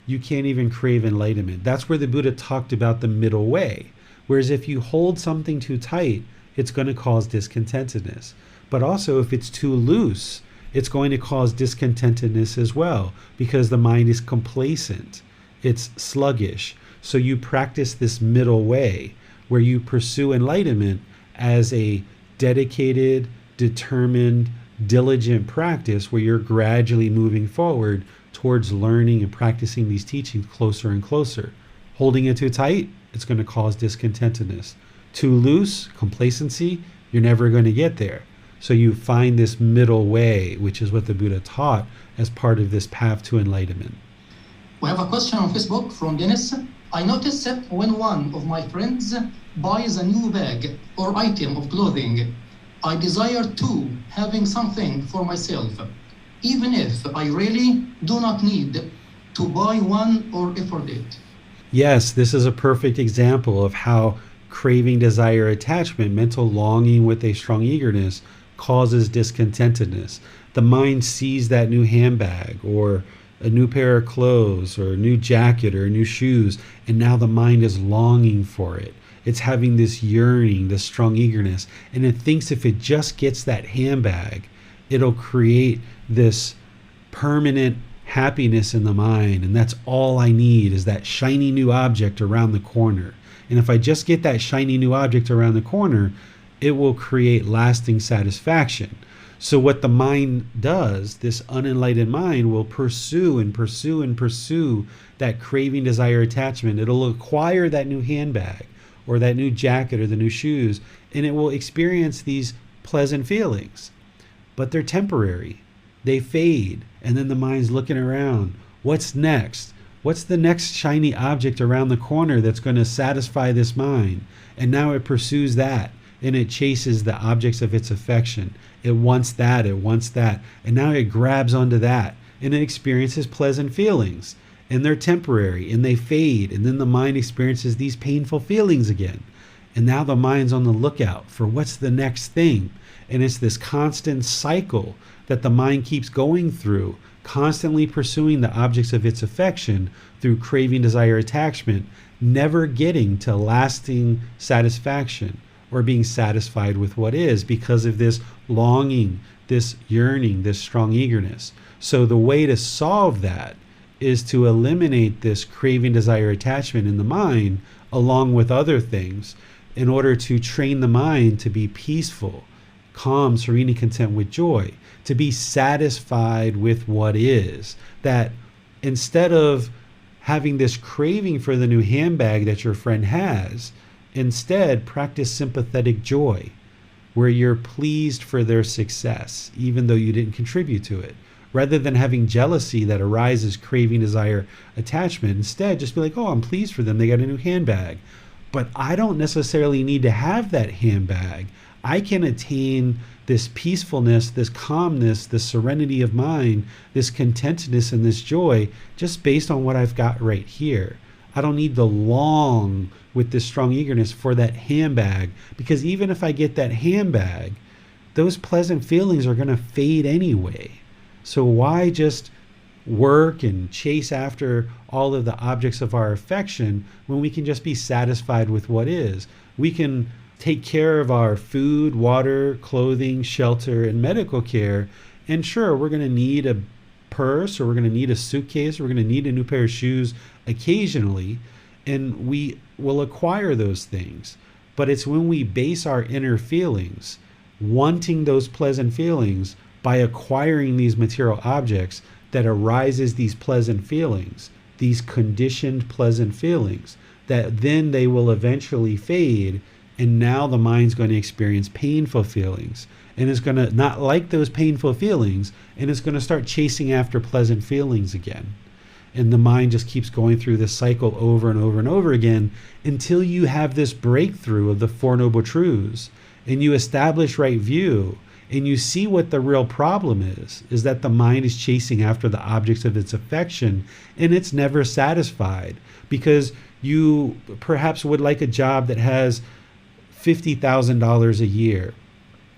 you can't even crave enlightenment. That's where the Buddha talked about the middle way. Whereas if you hold something too tight, it's going to cause discontentedness. But also if it's too loose, it's going to cause discontentedness as well, because the mind is complacent. It's sluggish. So you practice this middle way where you pursue enlightenment as a dedicated, determined, diligent practice where you're gradually moving forward towards learning and practicing these teachings closer and closer. Holding it too tight, it's going to cause discontentedness. Too loose, complacency, you're never going to get there. So you find this middle way, which is what the Buddha taught as part of this path to enlightenment. We have a question on Facebook from Dennis. I noticed that when one of my friends buys a new bag or item of clothing, I desire too having something for myself, even if I really do not need to buy one or afford it. Yes, this is a perfect example of how craving, desire, attachment, mental longing with a strong eagerness causes discontentedness. The mind sees that new handbag or a new pair of clothes or a new jacket or new shoes, and now the mind is longing for it. It's having this yearning, this strong eagerness, and it thinks if it just gets that handbag, it'll create this permanent happiness in the mind, and that's all I need is that shiny new object around the corner. And if I just get that shiny new object around the corner, it will create lasting satisfaction. So what the mind does, this unenlightened mind, will pursue and pursue and pursue that craving, desire, attachment. It'll acquire that new handbag or that new jacket or the new shoes, and it will experience these pleasant feelings. But they're temporary. They fade, and then the mind's looking around. What's next? What's the next shiny object around the corner that's going to satisfy this mind? And now it pursues that, and it chases the objects of its affection. It wants that, and now it grabs onto that, and it experiences pleasant feelings. And they're temporary, and they fade, and then the mind experiences these painful feelings again. And now the mind's on the lookout for what's the next thing. And it's this constant cycle that the mind keeps going through, constantly pursuing the objects of its affection through craving, desire, attachment, never getting to lasting satisfaction or being satisfied with what is because of this longing, this yearning, this strong eagerness. So the way to solve that is to eliminate this craving, desire, attachment in the mind along with other things in order to train the mind to be peaceful, calm, serene, and content with joy, to be satisfied with what is. That instead of having this craving for the new handbag that your friend has, instead practice sympathetic joy, where you're pleased for their success, even though you didn't contribute to it. Rather than having jealousy that arises, craving, desire, attachment, instead just be like, oh, I'm pleased for them. They got a new handbag. But I don't necessarily need to have that handbag. I can attain this peacefulness, this calmness, this serenity of mind, this contentedness and this joy just based on what I've got right here. I don't need to long with this strong eagerness for that handbag, because even if I get that handbag, those pleasant feelings are going to fade anyway. So why just work and chase after all of the objects of our affection when we can just be satisfied with what is? We can take care of our food, water, clothing, shelter, and medical care. And sure, we're going to need a purse, or we're going to need a suitcase, or we're going to need a new pair of shoes occasionally. and we will acquire those things. But it's when we base our inner feelings, wanting those pleasant feelings by acquiring these material objects, that arises these pleasant feelings, these conditioned pleasant feelings, that then they will eventually fade, and now the mind's going to experience painful feelings, and it's going to not like those painful feelings, and it's going to start chasing after pleasant feelings again. And the mind just keeps going through this cycle over and over and over again until you have this breakthrough of the Four Noble Truths, and you establish right view, and you see what the real problem is that the mind is chasing after the objects of its affection, and it's never satisfied, because you perhaps would like a job that has $50,000 a year.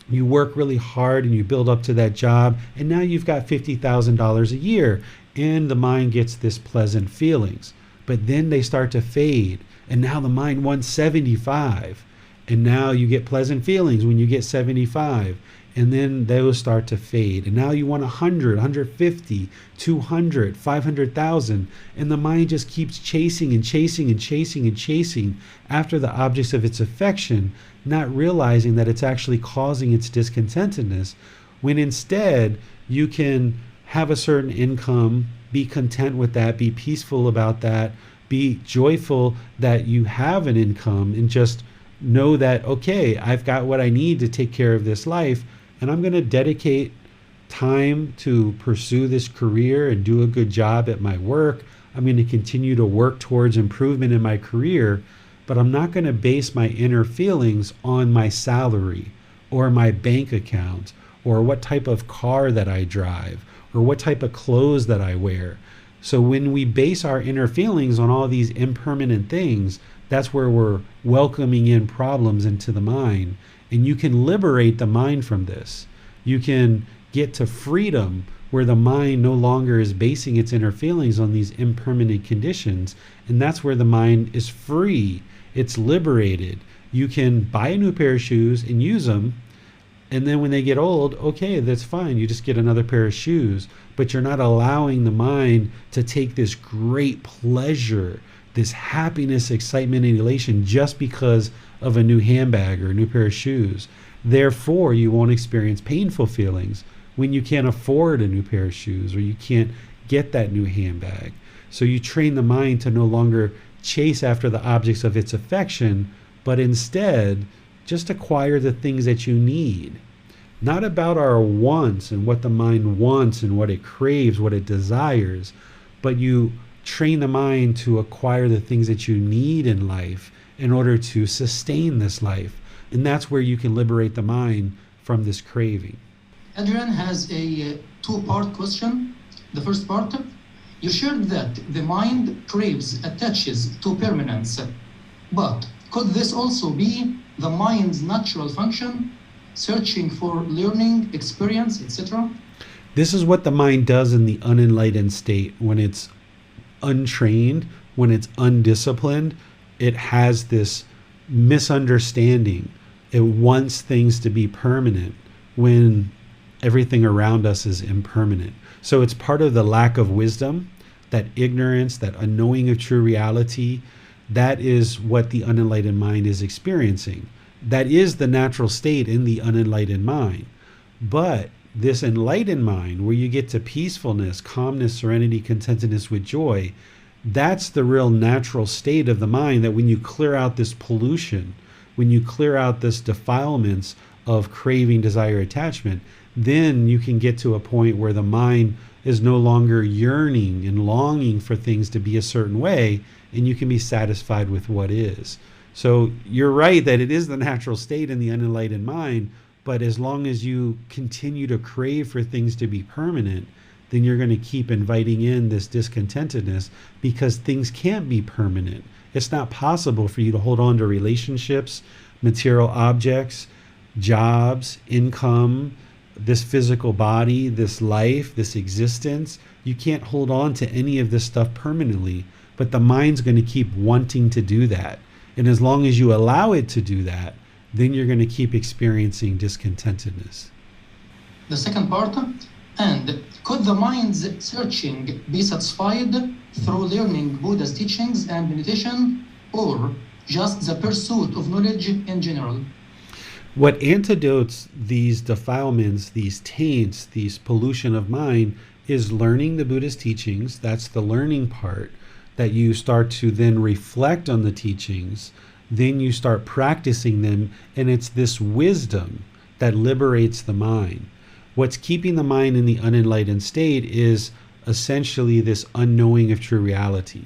You work really hard and you build up to that job, and now you've got $50,000 a year, and the mind gets this pleasant feelings. But then they start to fade, and now the mind wants 75, and now you get pleasant feelings when you get 75, and then those start to fade, and now you want 100, 150, 200, 500,000, and the mind just keeps chasing and chasing and chasing and chasing after the objects of its affection, not realizing that it's actually causing its discontentedness, when instead you can have a certain income, be content with that, be peaceful about that, be joyful that you have an income, and just know that, okay, I've got what I need to take care of this life, and I'm going to dedicate time to pursue this career and do a good job at my work. I'm going to continue to work towards improvement in my career, but I'm not going to base my inner feelings on my salary or my bank account or what type of car that I drive or what type of clothes that I wear. So when we base our inner feelings on all these impermanent things, that's where we're welcoming in problems into the mind. And you can liberate the mind from this. You can get to freedom where the mind no longer is basing its inner feelings on these impermanent conditions. And that's where the mind is free. It's liberated. You can buy a new pair of shoes and use them. And then when they get old, okay, that's fine. You just get another pair of shoes. But you're not allowing the mind to take this great pleasure, this happiness, excitement, and elation just because of a new handbag or a new pair of shoes. Therefore, you won't experience painful feelings when you can't afford a new pair of shoes or you can't get that new handbag. So you train the mind to no longer chase after the objects of its affection, but instead just acquire the things that you need. Not about our wants and what the mind wants and what it craves, what it desires, but you train the mind to acquire the things that you need in life in order to sustain this life. And that's where you can liberate the mind from this craving. Adrian has a two-part question. The first part, you shared that the mind craves, attaches to permanence, but could this also be the mind's natural function, searching for learning, experience, etc.? This is what the mind does in the unenlightened state. When it's untrained, when it's undisciplined, it has this misunderstanding. It wants things to be permanent when everything around us is impermanent. So it's part of the lack of wisdom, that ignorance, that unknowing of true reality. That is what the unenlightened mind is experiencing. That is the natural state in the unenlightened mind. But this enlightened mind, where you get to peacefulness, calmness, serenity, contentedness with joy, that's the real natural state of the mind, that when you clear out this pollution, when you clear out this defilements of craving, desire, attachment, then you can get to a point where the mind is no longer yearning and longing for things to be a certain way, and you can be satisfied with what is. So you're right that it is the natural state in the unenlightened mind, but as long as you continue to crave for things to be permanent, then you're going to keep inviting in this discontentedness, because things can't be permanent. It's not possible for you to hold on to relationships, material objects, jobs, income, this physical body, this life, this existence. You can't hold on to any of this stuff permanently, but the mind's going to keep wanting to do that. And as long as you allow it to do that, then you're going to keep experiencing discontentedness. The second part, and could the mind's searching be satisfied through learning Buddha's teachings and meditation, or just the pursuit of knowledge in general? What antidotes these defilements, these taints, these pollution of mind is learning the Buddha's teachings. That's the learning part, that you start to then reflect on the teachings. Then you start practicing them, and it's this wisdom that liberates the mind. What's keeping the mind in the unenlightened state is essentially this unknowing of true reality.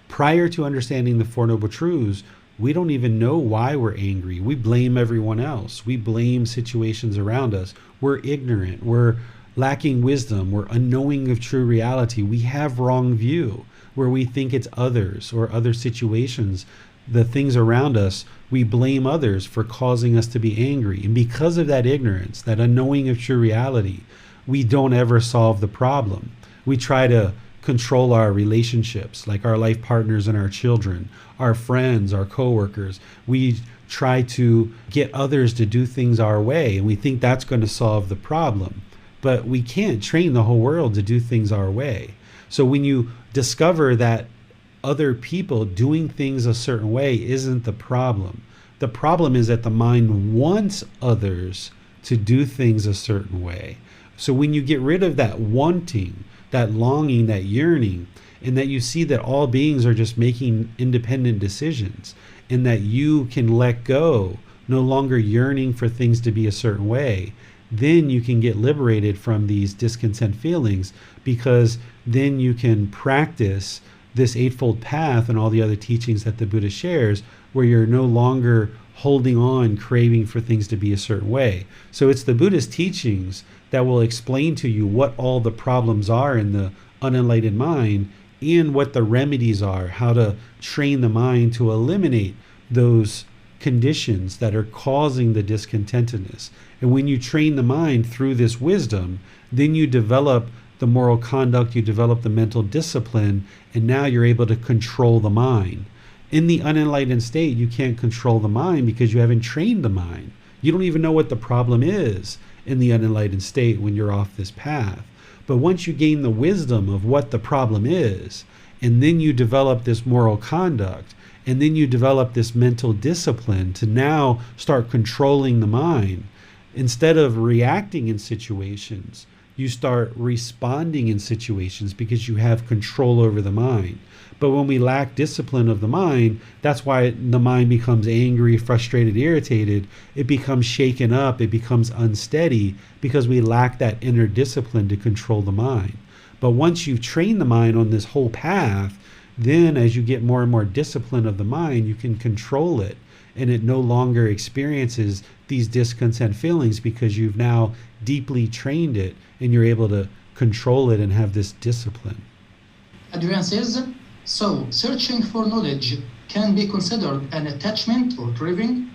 Prior to understanding the Four Noble Truths, we don't even know why we're angry. We blame everyone else. We blame situations around us. We're ignorant. We're lacking wisdom. We're unknowing of true reality. We have wrong view where we think it's others or other situations, the things around us. We blame others for causing us to be angry. And because of that ignorance, that unknowing of true reality, we don't ever solve the problem. We try to control our relationships, like our life partners and our children, our friends, our coworkers. We try to get others to do things our way, and we think that's going to solve the problem. But we can't train the whole world to do things our way. So when you discover that other people doing things a certain way isn't the problem. The problem is that the mind wants others to do things a certain way. So when you get rid of that wanting, that longing, that yearning, and that you see that all beings are just making independent decisions, and that you can let go, no longer yearning for things to be a certain way, then you can get liberated from these discontent feelings, because then you can practice this Eightfold Path and all the other teachings that the Buddha shares, where you're no longer holding on, craving for things to be a certain way. So it's the Buddha's teachings that will explain to you what all the problems are in the unenlightened mind and what the remedies are, how to train the mind to eliminate those conditions that are causing the discontentedness. And when you train the mind through this wisdom, then you develop the moral conduct, you develop the mental discipline, and now you're able to control the mind. In the unenlightened state, you can't control the mind because you haven't trained the mind. You don't even know what the problem is in the unenlightened state when you're off this path. But once you gain the wisdom of what the problem is, and then you develop this moral conduct, and then you develop this mental discipline to now start controlling the mind, instead of reacting in situations, you start responding in situations because you have control over the mind. But when we lack discipline of the mind, that's why the mind becomes angry, frustrated, irritated. It becomes shaken up. It becomes unsteady because we lack that inner discipline to control the mind. But once you've trained the mind on this whole path, then as you get more and more discipline of the mind, you can control it. And it no longer experiences these discontent feelings because you've now deeply trained it and you're able to control it and have this discipline. Adrian says, so searching for knowledge can be considered an attachment or craving?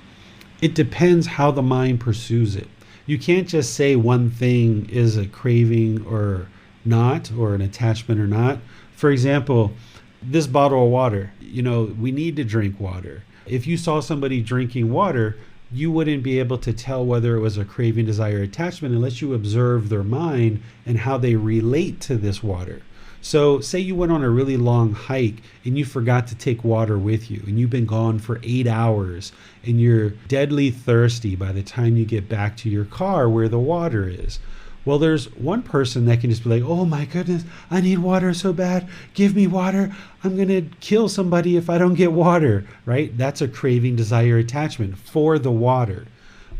It depends how the mind pursues it. You can't just say one thing is a craving or not, or an attachment or not. For example, this bottle of water, we need to drink water. If you saw somebody drinking water, you wouldn't be able to tell whether it was a craving, desire, attachment unless you observe their mind and how they relate to this water. So say you went on a really long hike and you forgot to take water with you, and you've been gone for 8 hours and you're deadly thirsty by the time you get back to your car where the water is. Well, there's one person that can just be like, oh my goodness, I need water so bad. Give me water. I'm going to kill somebody if I don't get water, right? That's a craving, desire, attachment for the water.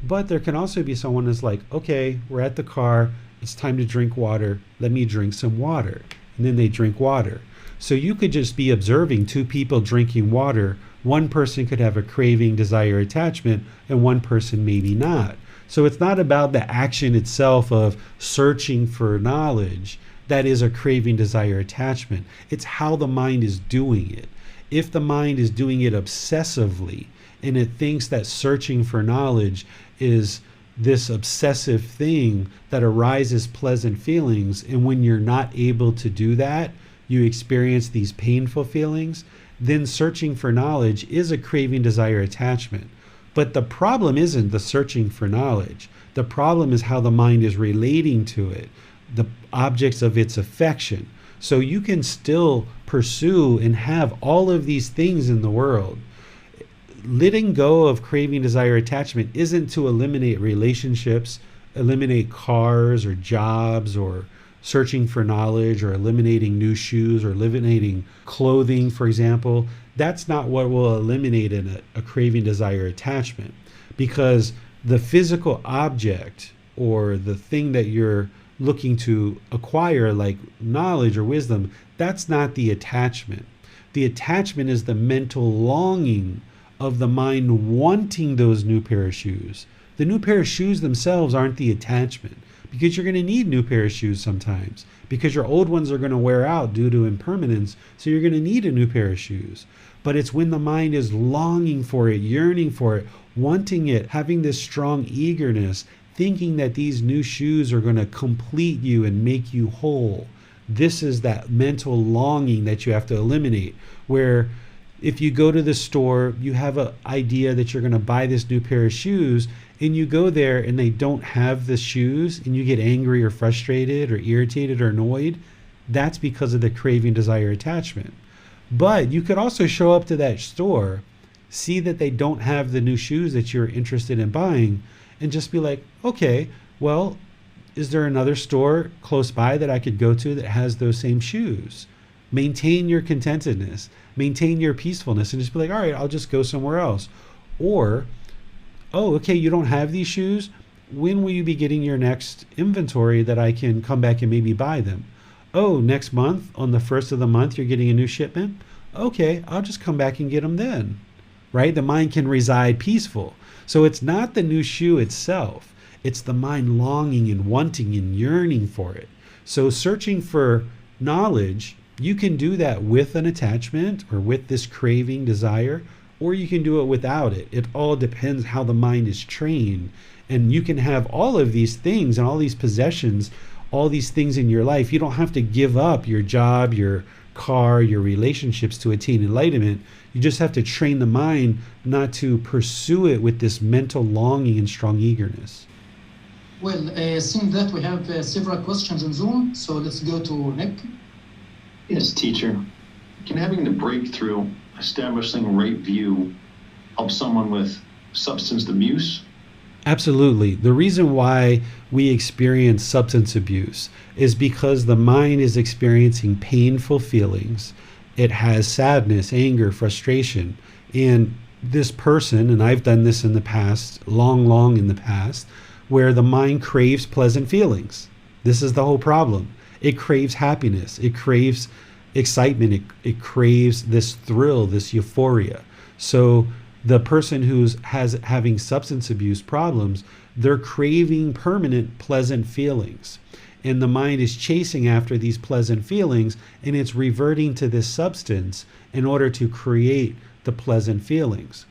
But there can also be someone that's like, okay, we're at the car. It's time to drink water. Let me drink some water. And then they drink water. So you could just be observing two people drinking water. One person could have a craving, desire, attachment, and one person maybe not. So it's not about the action itself of searching for knowledge. That is a craving, desire, attachment. It's how the mind is doing it. If the mind is doing it obsessively and it thinks that searching for knowledge is this obsessive thing that arises pleasant feelings, and when you're not able to do that, you experience these painful feelings, then searching for knowledge is a craving, desire, attachment. But the problem isn't the searching for knowledge. The problem is how the mind is relating to it, the objects of its affection. So you can still pursue and have all of these things in the world. Letting go of craving, desire, attachment isn't to eliminate relationships, eliminate cars or jobs, or searching for knowledge, or eliminating new shoes, or eliminating clothing, for example. That's not what will eliminate a craving, desire, attachment, because the physical object or the thing that you're looking to acquire, like knowledge or wisdom, that's not the attachment. The attachment is the mental longing of the mind wanting those new pair of shoes. The new pair of shoes themselves aren't the attachment, because you're going to need new pair of shoes sometimes, because your old ones are going to wear out due to impermanence, so you're going to need a new pair of shoes. But it's when the mind is longing for it, yearning for it, wanting it, having this strong eagerness, thinking that these new shoes are going to complete you and make you whole. This is that mental longing that you have to eliminate, where if you go to the store, you have an idea that you're going to buy this new pair of shoes, and you go there and they don't have the shoes, and you get angry or frustrated or irritated or annoyed. That's because of the craving, desire, attachment. But you could also show up to that store, see that they don't have the new shoes that you're interested in buying, and just be like, okay, well, is there another store close by that I could go to that has those same shoes? Maintain your contentedness, maintain your peacefulness, and just be like, all right, I'll just go somewhere else. Or, oh, okay, you don't have these shoes? When will you be getting your next inventory that I can come back and maybe buy them? Oh, next month, on the first of the month, you're getting a new shipment? Okay, I'll just come back and get them then, right? The mind can reside peaceful. So it's not the new shoe itself. It's the mind longing and wanting and yearning for it. So searching for knowledge, you can do that with an attachment or with this craving, desire, or you can do it without it. It all depends how the mind is trained. And you can have all of these things and all these possessions, all these things in your life. You don't have to give up your job, your car, your relationships to attain enlightenment. You just have to train the mind not to pursue it with this mental longing and strong eagerness. Well, seeing that we have several questions on Zoom, so let's go to Nick. Yes, teacher. Can having the breakthrough, establishing right view, help someone with substance abuse? Absolutely. The reason why we experience substance abuse is because the mind is experiencing painful feelings. It has sadness, anger, frustration. And this person, and I've done this in the past, long in the past, where the mind craves pleasant feelings. This is the whole problem. It craves happiness. It craves excitement. It craves this thrill, this euphoria. So the person who's having substance abuse problems, they're craving permanent pleasant feelings. And the mind is chasing after these pleasant feelings, and it's reverting to this substance in order to create the pleasant feelings.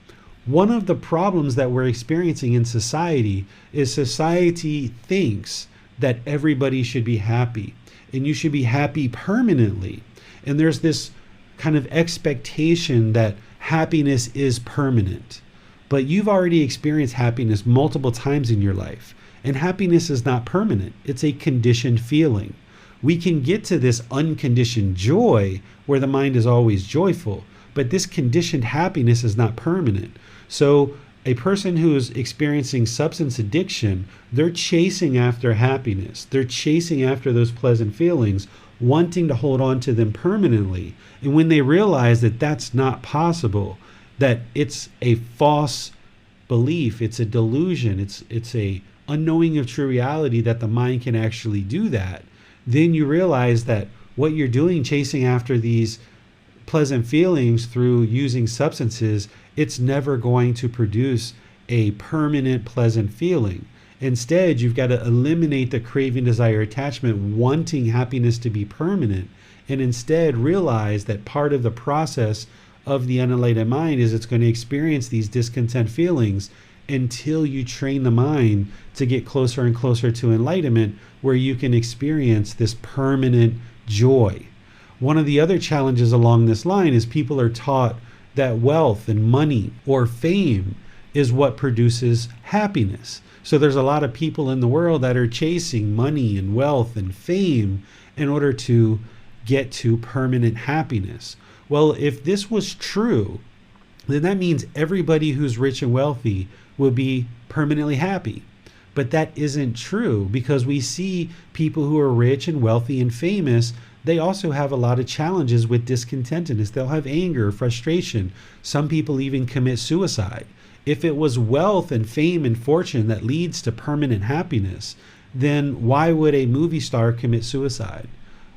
One of the problems that we're experiencing in society is society thinks that everybody should be happy, and you should be happy permanently. And there's this kind of expectation that happiness is permanent. But you've already experienced happiness multiple times in your life. And happiness is not permanent. It's a conditioned feeling. We can get to this unconditioned joy where the mind is always joyful, but this conditioned happiness is not permanent. So a person who is experiencing substance addiction, they're chasing after happiness. They're chasing after those pleasant feelings, wanting to hold on to them permanently. And when they realize that that's not possible, that it's a false belief, it's a delusion, it's a unknowing of true reality that the mind can actually do that, then you realize that what you're doing, chasing after these pleasant feelings through using substances, it's never going to produce a permanent pleasant feeling. Instead, you've got to eliminate the craving, desire, attachment, wanting happiness to be permanent, and instead realize that part of the process of the unenlightened mind is it's going to experience these discontent feelings until you train the mind to get closer and closer to enlightenment, where you can experience this permanent joy. One of the other challenges along this line is people are taught that wealth and money or fame is what produces happiness. So there's a lot of people in the world that are chasing money and wealth and fame in order to get to permanent happiness. Well, if this was true, then that means everybody who's rich and wealthy will be permanently happy. But that isn't true, because we see people who are rich and wealthy and famous, they also have a lot of challenges with discontentedness. They'll have anger, frustration. Some people even commit suicide. If it was wealth and fame and fortune that leads to permanent happiness, then why would a movie star commit suicide?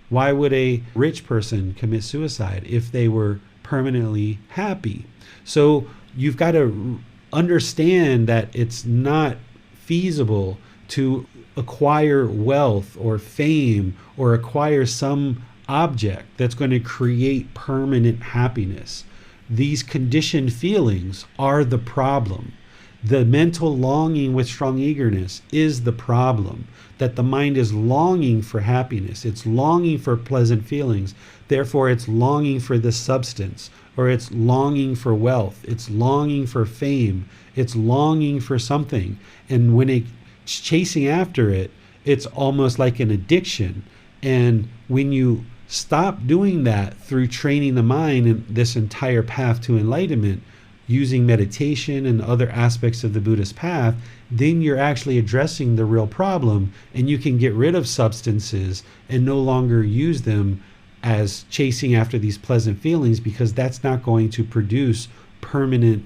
Why would a rich person commit suicide if they were permanently happy? So you've got to understand that it's not feasible to acquire wealth or fame or acquire some object that's going to create permanent happiness. These conditioned feelings are the problem. The mental longing with strong eagerness is the problem, that the mind is longing for happiness. It's longing for pleasant feelings. Therefore, it's longing for this substance, or it's longing for wealth. It's longing for fame. It's longing for something. And when it's chasing after it, it's almost like an addiction. And when you stop doing that through training the mind in this entire path to enlightenment, using meditation and other aspects of the Buddhist path, then you're actually addressing the real problem, and you can get rid of substances and no longer use them as chasing after these pleasant feelings, because that's not going to produce permanent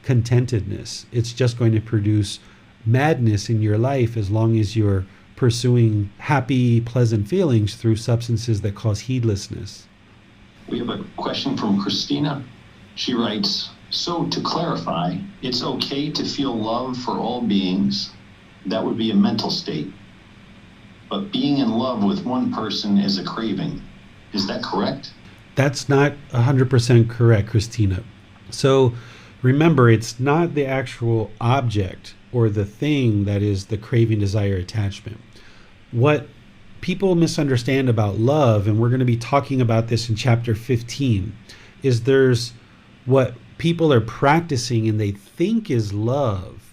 contentedness. It's just going to produce madness in your life as long as you're pursuing happy, pleasant feelings through substances that cause heedlessness. We have a question from Christina. She writes, so to clarify, it's okay to feel love for all beings. That would be a mental state. But being in love with one person is a craving. Is that correct? That's not 100% correct, Christina. So remember, it's not the actual object or the thing that is the craving, desire, attachment. What people misunderstand about love, and we're going to be talking about this in chapter 15, is there's what people are practicing and they think is love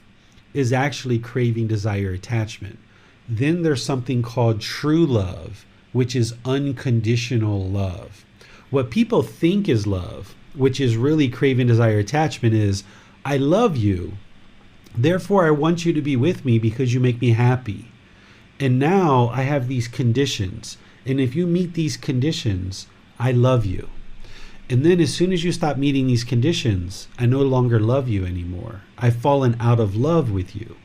is actually craving, desire, attachment. Then there's something called true love, which is unconditional love. What people think is love, which is really craving, desire, attachment, is I love you, therefore I want you to be with me because you make me happy. And now I have these conditions, and if you meet these conditions, I love you. And then as soon as you stop meeting these conditions, I no longer love you anymore. I've fallen out of love with you.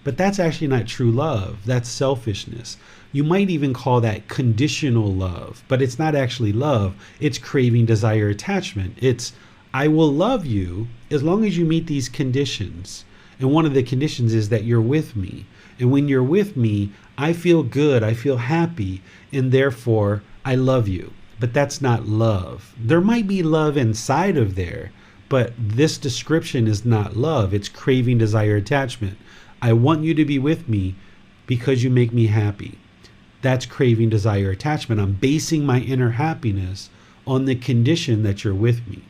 But that's actually not true love. That's selfishness. You might even call that conditional love, but it's not actually love. It's craving, desire, attachment. It's, I will love you as long as you meet these conditions. And one of the conditions is that you're with me. And when you're with me, I feel good, I feel happy, and therefore I love you. But that's not love. There might be love inside of there, but this description is not love. It's craving, desire, attachment. I want you to be with me because you make me happy. That's craving, desire, attachment. I'm basing my inner happiness on the condition that you're with me.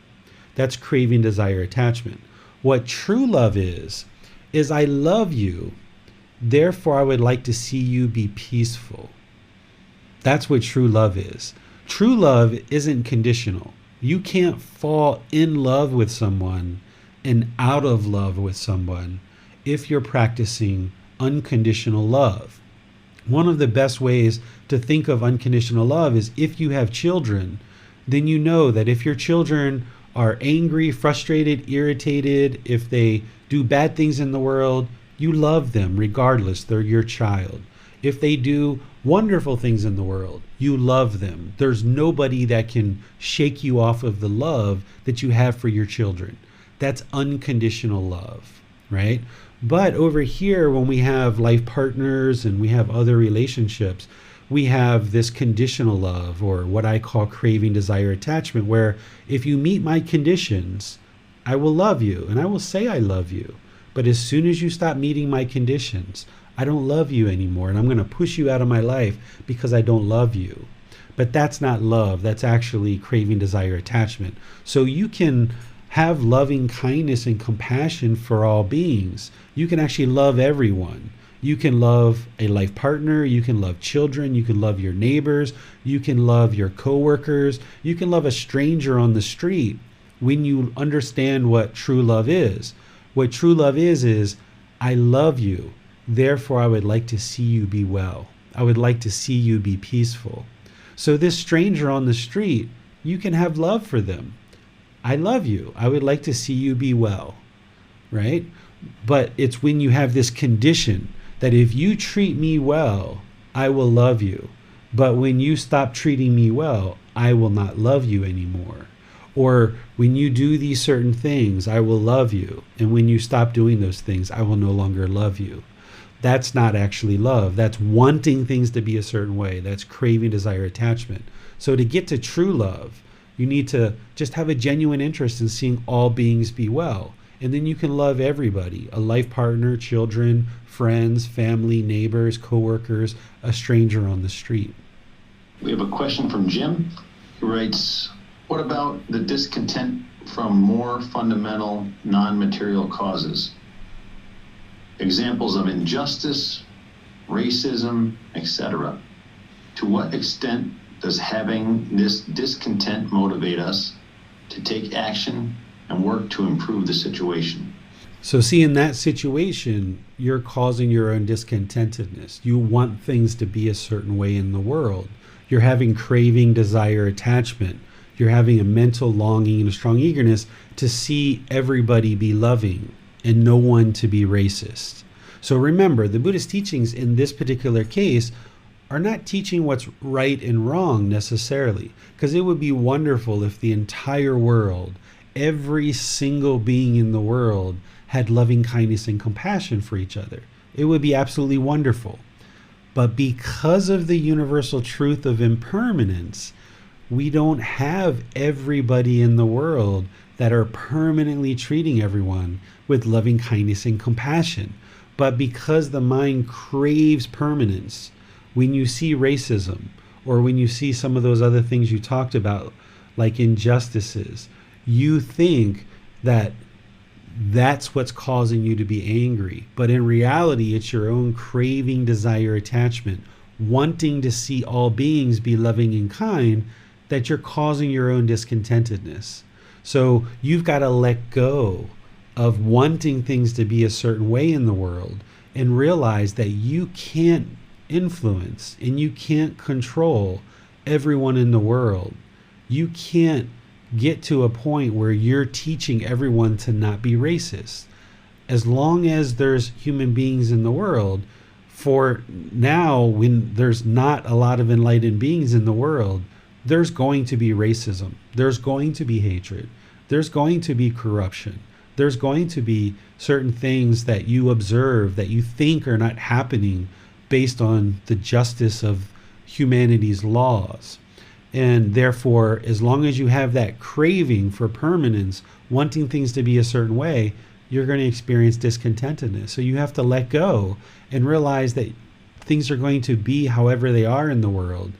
That's craving, desire, attachment. What true love is I love you, therefore I would like to see you be peaceful. That's what true love is. True love isn't conditional. You can't fall in love with someone and out of love with someone if you're practicing unconditional love. One of the best ways to think of unconditional love is if you have children, then you know that if your children are angry, frustrated, irritated, if they do bad things in the world, you love them regardless. They're your child. If they do wonderful things in the world, you love them. There's nobody that can shake you off of the love that you have for your children. That's unconditional love, right? But over here, when we have life partners and we have other relationships, we have this conditional love, or what I call craving, desire, attachment, where if you meet my conditions, I will love you and I will say I love you. But as soon as you stop meeting my conditions, I don't love you anymore, and I'm going to push you out of my life because I don't love you. But that's not love. That's actually craving, desire, attachment. So you can have loving kindness and compassion for all beings. You can actually love everyone. You can love a life partner, you can love children, you can love your neighbors, you can love your coworkers, you can love a stranger on the street when you understand what true love is. What true love is I love you, therefore I would like to see you be well. I would like to see you be peaceful. So this stranger on the street, you can have love for them. I love you. I would like to see you be well, right? But it's when you have this condition that if you treat me well, I will love you. But when you stop treating me well, I will not love you anymore. Or when you do these certain things, I will love you. And when you stop doing those things, I will no longer love you. That's not actually love. That's wanting things to be a certain way. That's craving, desire, attachment. So to get to true love, you need to just have a genuine interest in seeing all beings be well. And then you can love everybody, a life partner, children, friends, family, neighbors, coworkers, a stranger on the street. We have a question from Jim, who writes, what about the discontent from more fundamental non-material causes? Examples of injustice, racism, etc. To what extent does having this discontent motivate us to take action and work to improve the situation? So see, in that situation, you're causing your own discontentedness. You want things to be a certain way in the world. You're having craving, desire, attachment. You're having a mental longing and a strong eagerness to see everybody be loving and no one to be racist. So remember, the Buddhist teachings in this particular case are not teaching what's right and wrong necessarily, because it would be wonderful if the entire world, every single being in the world, had loving kindness and compassion for each other. It would be absolutely wonderful. But because of the universal truth of impermanence, we don't have everybody in the world that are permanently treating everyone with loving kindness and compassion. But because the mind craves permanence, when you see racism or when you see some of those other things you talked about, like injustices, you think that that's what's causing you to be angry. But in reality, it's your own craving, desire, attachment, wanting to see all beings be loving and kind, that you're causing your own discontentedness. So you've got to let go of wanting things to be a certain way in the world and realize that you can't influence and you can't control everyone in the world. You can't get to a point where you're teaching everyone to not be racist. As long as there's human beings in the world, for now, when there's not a lot of enlightened beings in the world, there's going to be racism. There's going to be hatred. There's going to be corruption. There's going to be certain things that you observe that you think are not happening based on the justice of humanity's laws. And therefore, as long as you have that craving for permanence, wanting things to be a certain way, you're going to experience discontentedness. So you have to let go and realize that things are going to be however they are in the world.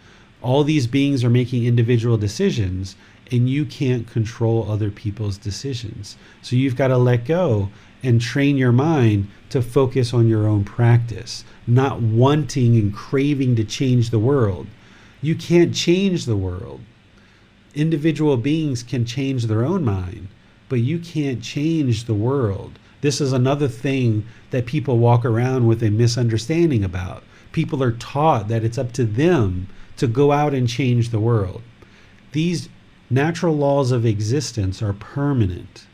All these beings are making individual decisions, and you can't control other people's decisions. So you've got to let go and train your mind to focus on your own practice, not wanting and craving to change the world. You can't change the world. Individual beings can change their own mind, but you can't change the world. This is another thing that people walk around with a misunderstanding about. People are taught that it's up to them to go out and change the world. These natural laws of existence are permanent.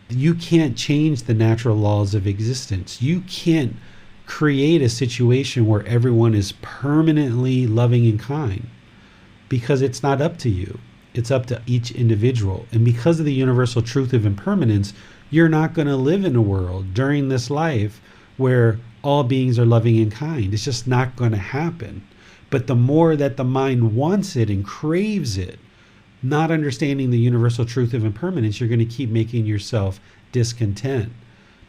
You can't change the natural laws of existence. You can't create a situation where everyone is permanently loving and kind, because it's not up to you. It's up to each individual. And because of the universal truth of impermanence, you're not going to live in a world during this life where all beings are loving and kind. It's just not going to happen. But the more that the mind wants it and craves it, not understanding the universal truth of impermanence, you're going to keep making yourself discontent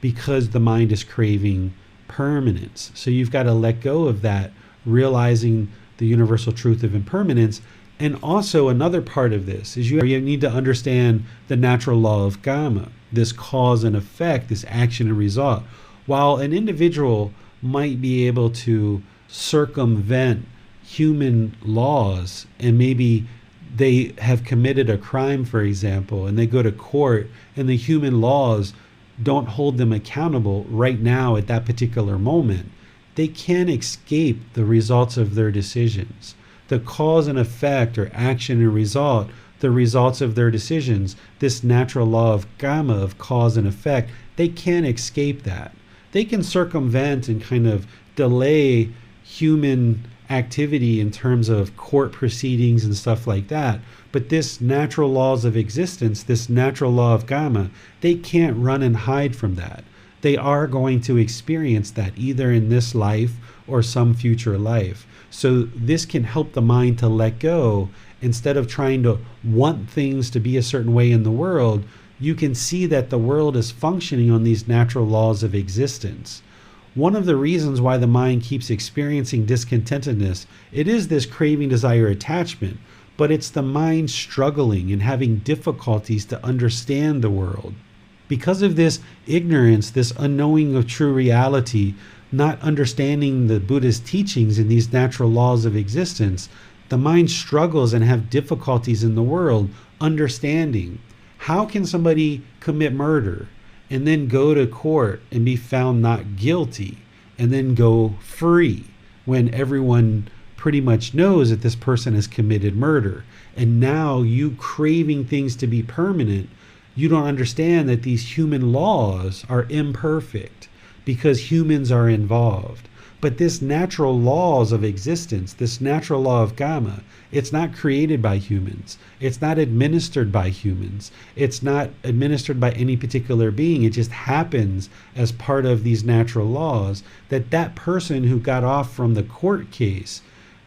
because the mind is craving permanence. So you've got to let go of that, realizing the universal truth of impermanence. And also another part of this is you need to understand the natural law of karma, this cause and effect, this action and result. While an individual might be able to circumvent human laws, and maybe they have committed a crime, for example, and they go to court and the human laws don't hold them accountable right now at that particular moment, they can't escape the results of their decisions. The cause and effect, or action and result, the results of their decisions, this natural law of karma, of cause and effect, they can't escape that. They can circumvent and kind of delay human activity in terms of court proceedings and stuff like that. But this natural laws of existence, this natural law of karma, they can't run and hide from that. They are going to experience that either in this life or some future life. So this can help the mind to let go. Instead of trying to want things to be a certain way in the world, you can see that the world is functioning on these natural laws of existence. One of the reasons why the mind keeps experiencing discontentedness, it is this craving, desire, attachment, but it's the mind struggling and having difficulties to understand the world. Because of this ignorance, this unknowing of true reality, not understanding the Buddha's teachings and these natural laws of existence, the mind struggles and have difficulties in the world understanding. How can somebody commit murder and then go to court and be found not guilty and then go free when everyone pretty much knows that this person has committed murder? And now you craving things to be permanent, you don't understand that these human laws are imperfect because humans are involved. But this natural laws of existence, this natural law of karma, it's not created by humans. It's not administered by humans. It's not administered by any particular being. It just happens as part of these natural laws that person who got off from the court case,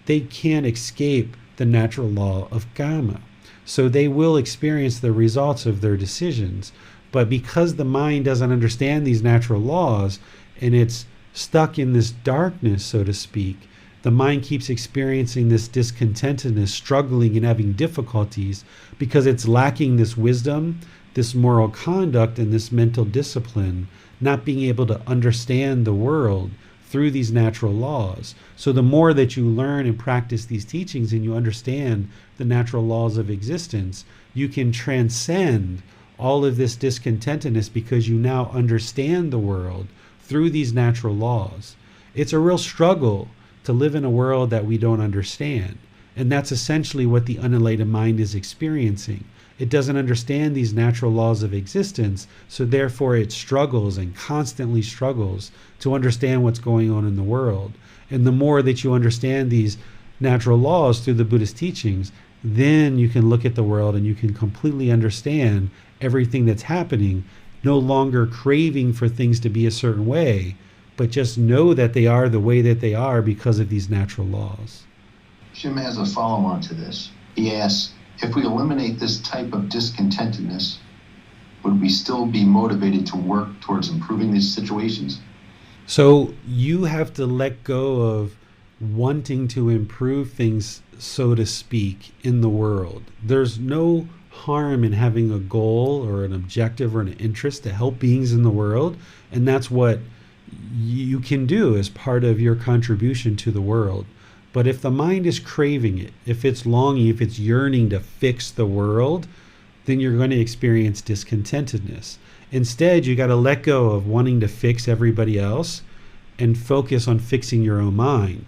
they can't escape the natural law of karma. So they will experience the results of their decisions. But because the mind doesn't understand these natural laws and it's stuck in this darkness, so to speak, the mind keeps experiencing this discontentedness, struggling and having difficulties because it's lacking this wisdom, this moral conduct, and this mental discipline, not being able to understand the world through these natural laws. So the more that you learn and practice these teachings and you understand the natural laws of existence, you can transcend all of this discontentedness because you now understand the world through these natural laws. It's a real struggle to live in a world that we don't understand. And that's essentially what the unenlightened mind is experiencing. It doesn't understand these natural laws of existence, so therefore it struggles and constantly struggles to understand what's going on in the world. And the more that you understand these natural laws through the Buddhist teachings, then you can look at the world and you can completely understand everything that's happening, no longer craving for things to be a certain way, but just know that they are the way that they are because of these natural laws. Jim has a follow-on to this. He asks, if we eliminate this type of discontentedness, would we still be motivated to work towards improving these situations? So you have to let go of wanting to improve things, so to speak, in the world. There's no harm in having a goal or an objective or an interest to help beings in the world, and that's what you can do as part of your contribution to the world. But if the mind is craving it, if it's longing, if it's yearning to fix the world, then you're going to experience discontentedness. Instead, you got to let go of wanting to fix everybody else and focus on fixing your own mind,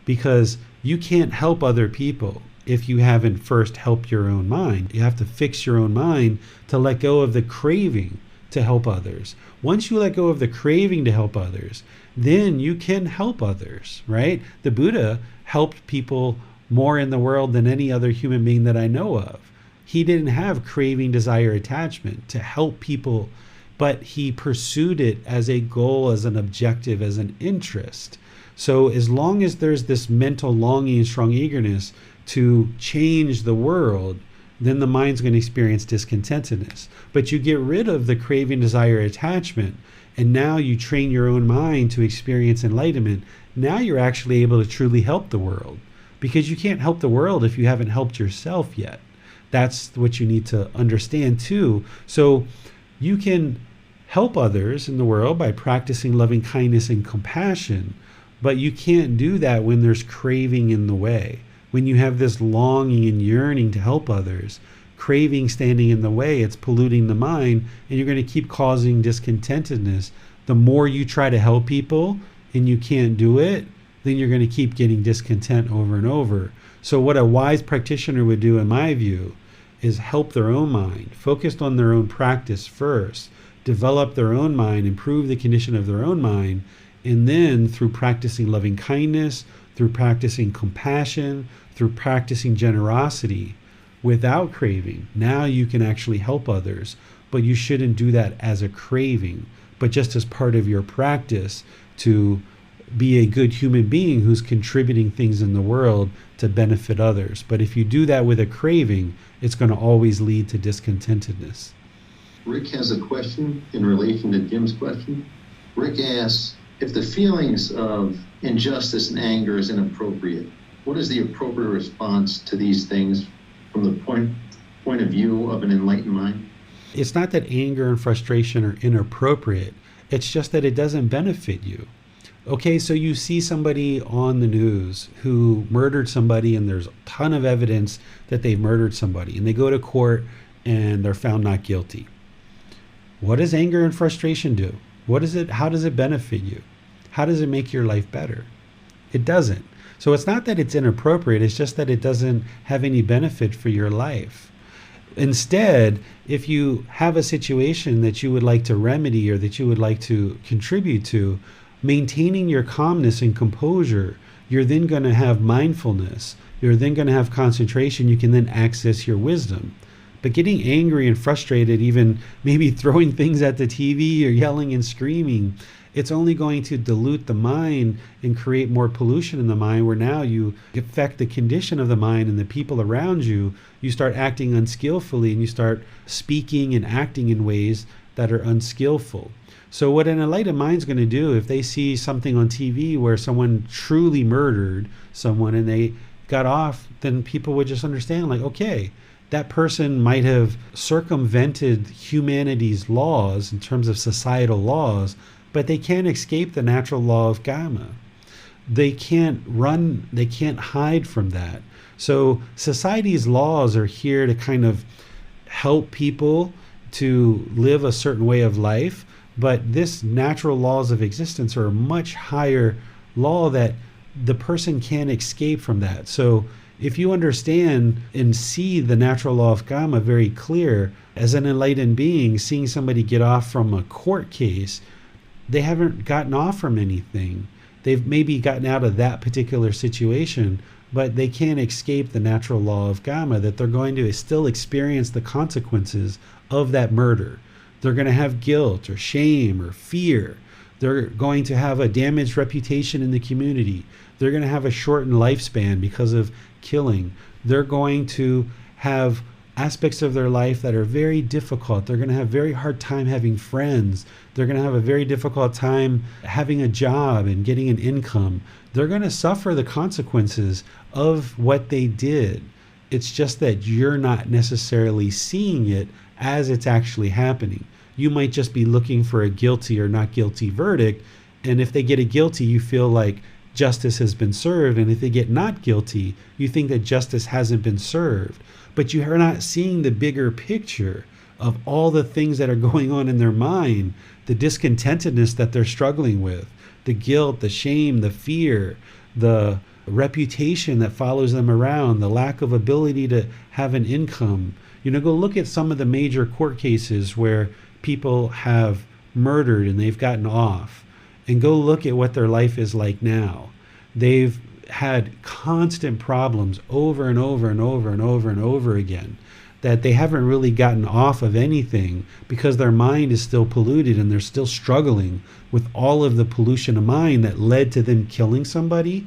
because you can't help other people if you haven't first helped your own mind. You have to fix your own mind to let go of the craving to help others. Once you let go of the craving to help others, then you can help others, right? The Buddha helped people more in the world than any other human being that I know of. He didn't have craving, desire, attachment to help people, but he pursued it as a goal, as an objective, as an interest. So as long as there's this mental longing and strong eagerness to change the world, then the mind's going to experience discontentedness. But you get rid of the craving, desire, attachment, and now you train your own mind to experience enlightenment. Now you're actually able to truly help the world, because you can't help the world if you haven't helped yourself yet. That's what you need to understand too. So you can help others in the world by practicing loving kindness and compassion, but you can't do that when there's craving in the way. When you have this longing and yearning to help others, craving standing in the way, it's polluting the mind, and you're going to keep causing discontentedness. The more you try to help people and you can't do it, then you're going to keep getting discontent over and over. So what a wise practitioner would do, in my view, is help their own mind, focused on their own practice first, develop their own mind, improve the condition of their own mind, and then through practicing loving kindness, through practicing compassion, through practicing generosity, without craving, now you can actually help others. But you shouldn't do that as a craving, but just as part of your practice to be a good human being who's contributing things in the world to benefit others. But if you do that with a craving, it's going to always lead to discontentedness. Rick has a question in relation to Jim's question. Rick asks, if the feelings of injustice and anger is inappropriate, what is the appropriate response to these things from the point of view of an enlightened mind? It's not that anger and frustration are inappropriate. It's just that it doesn't benefit you. Okay, so you see somebody on the news who murdered somebody, and there's a ton of evidence that they've murdered somebody, and they go to court and they're found not guilty. What does anger and frustration do? How does it benefit you? How does it make your life better? It doesn't. So it's not that it's inappropriate, it's just that it doesn't have any benefit for your life. Instead, if you have a situation that you would like to remedy or that you would like to contribute to, maintaining your calmness and composure, you're then going to have mindfulness. You're then going to have concentration. You can then access your wisdom. But getting angry and frustrated, even maybe throwing things at the TV or yelling and screaming, it's only going to dilute the mind and create more pollution in the mind, where now you affect the condition of the mind and the people around you. You start acting unskillfully, and you start speaking and acting in ways that are unskillful. So what an enlightened mind's going to do, if they see something on TV where someone truly murdered someone and they got off, then people would just understand, like, okay, that person might have circumvented humanity's laws in terms of societal laws, but they can't escape the natural law of karma. They can't run, they can't hide from that. So society's laws are here to kind of help people to live a certain way of life, but this natural laws of existence are a much higher law that the person can't escape from that. So if you understand and see the natural law of karma very clear, as an enlightened being, seeing somebody get off from a court case, they haven't gotten off from anything. They've maybe gotten out of that particular situation, but they can't escape the natural law of karma, that they're going to still experience the consequences of that murder. They're going to have guilt or shame or fear. They're going to have a damaged reputation in the community. They're going to have a shortened lifespan because of killing. They're going to have aspects of their life that are very difficult. They're going to have a very hard time having friends. They're going to have a very difficult time having a job and getting an income. They're going to suffer the consequences of what they did. It's just that you're not necessarily seeing it as it's actually happening. You might just be looking for a guilty or not guilty verdict, and if they get a guilty, you feel like justice has been served, and if they get not guilty, you think that justice hasn't been served. But you are not seeing the bigger picture of all the things that are going on in their mind, the discontentedness that they're struggling with, the guilt, the shame, the fear, the reputation that follows them around, the lack of ability to have an income. Go look at some of the major court cases where people have murdered and they've gotten off, and go look at what their life is like now. They've had constant problems over and over and over and over and over again, that they haven't really gotten off of anything because their mind is still polluted, and they're still struggling with all of the pollution of mind that led to them killing somebody.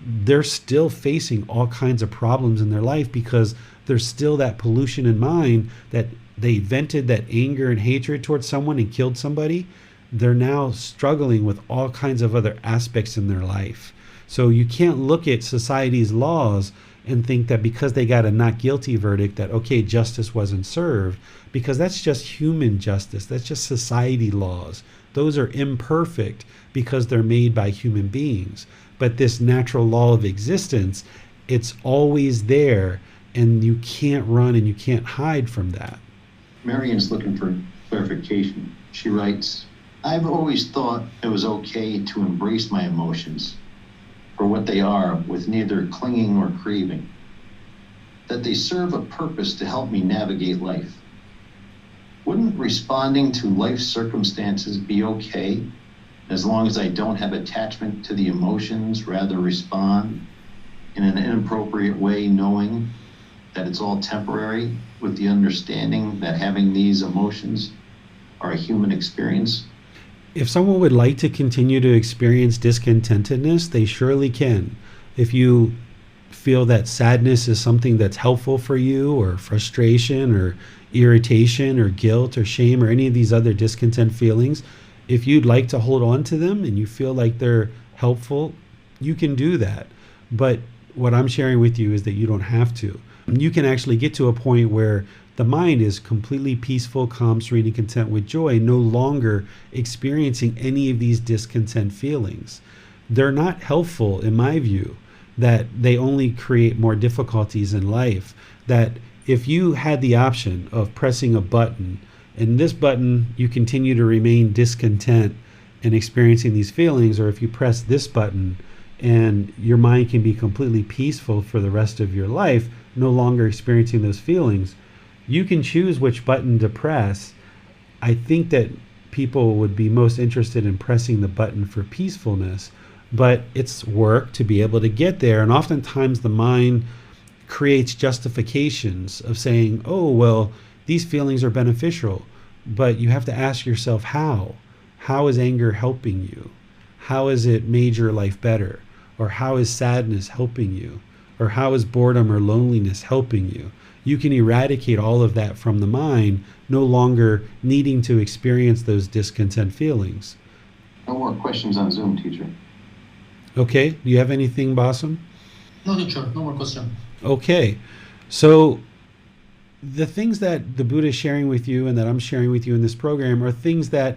They're still facing all kinds of problems in their life because there's still that pollution in mind, that they vented that anger and hatred towards someone and killed somebody. They're now struggling with all kinds of other aspects in their life. So you can't look at society's laws and think that because they got a not guilty verdict that, okay, justice wasn't served, because that's just human justice. That's just society laws. Those are imperfect because they're made by human beings. But this natural law of existence, it's always there, and you can't run and you can't hide from that. Marion's looking for clarification. She writes, I've always thought it was okay to embrace my emotions for what they are with neither clinging or craving, that they serve a purpose to help me navigate life. Wouldn't responding to life circumstances be okay as long as I don't have attachment to the emotions, rather respond in an inappropriate way, knowing that it's all temporary, with the understanding that having these emotions are a human experience? If someone would like to continue to experience discontentedness, they surely can. If you feel that sadness is something that's helpful for you, or frustration or irritation or guilt or shame or any of these other discontent feelings, if you'd like to hold on to them and you feel like they're helpful, you can do that. But what I'm sharing with you is that you don't have to. You can actually get to a point where the mind is completely peaceful, calm, serene, and content with joy, no longer experiencing any of these discontent feelings. They're not helpful, in my view, that they only create more difficulties in life. That if you had the option of pressing a button, and this button you continue to remain discontent and experiencing these feelings, or if you press this button and your mind can be completely peaceful for the rest of your life, no longer experiencing those feelings, you can choose which button to press. I think that people would be most interested in pressing the button for peacefulness, but it's work to be able to get there. And oftentimes the mind creates justifications of saying, oh, well, these feelings are beneficial. But you have to ask yourself, how? How is anger helping you? How has it made your life better? Or how is sadness helping you? Or how is boredom or loneliness helping you? You can eradicate all of that from the mind, no longer needing to experience those discontent feelings. No more questions on Zoom, teacher. Okay, do you have anything, Bassam? No, teacher, no more question. Okay, so the things that the Buddha is sharing with you and that I'm sharing with you in this program are things that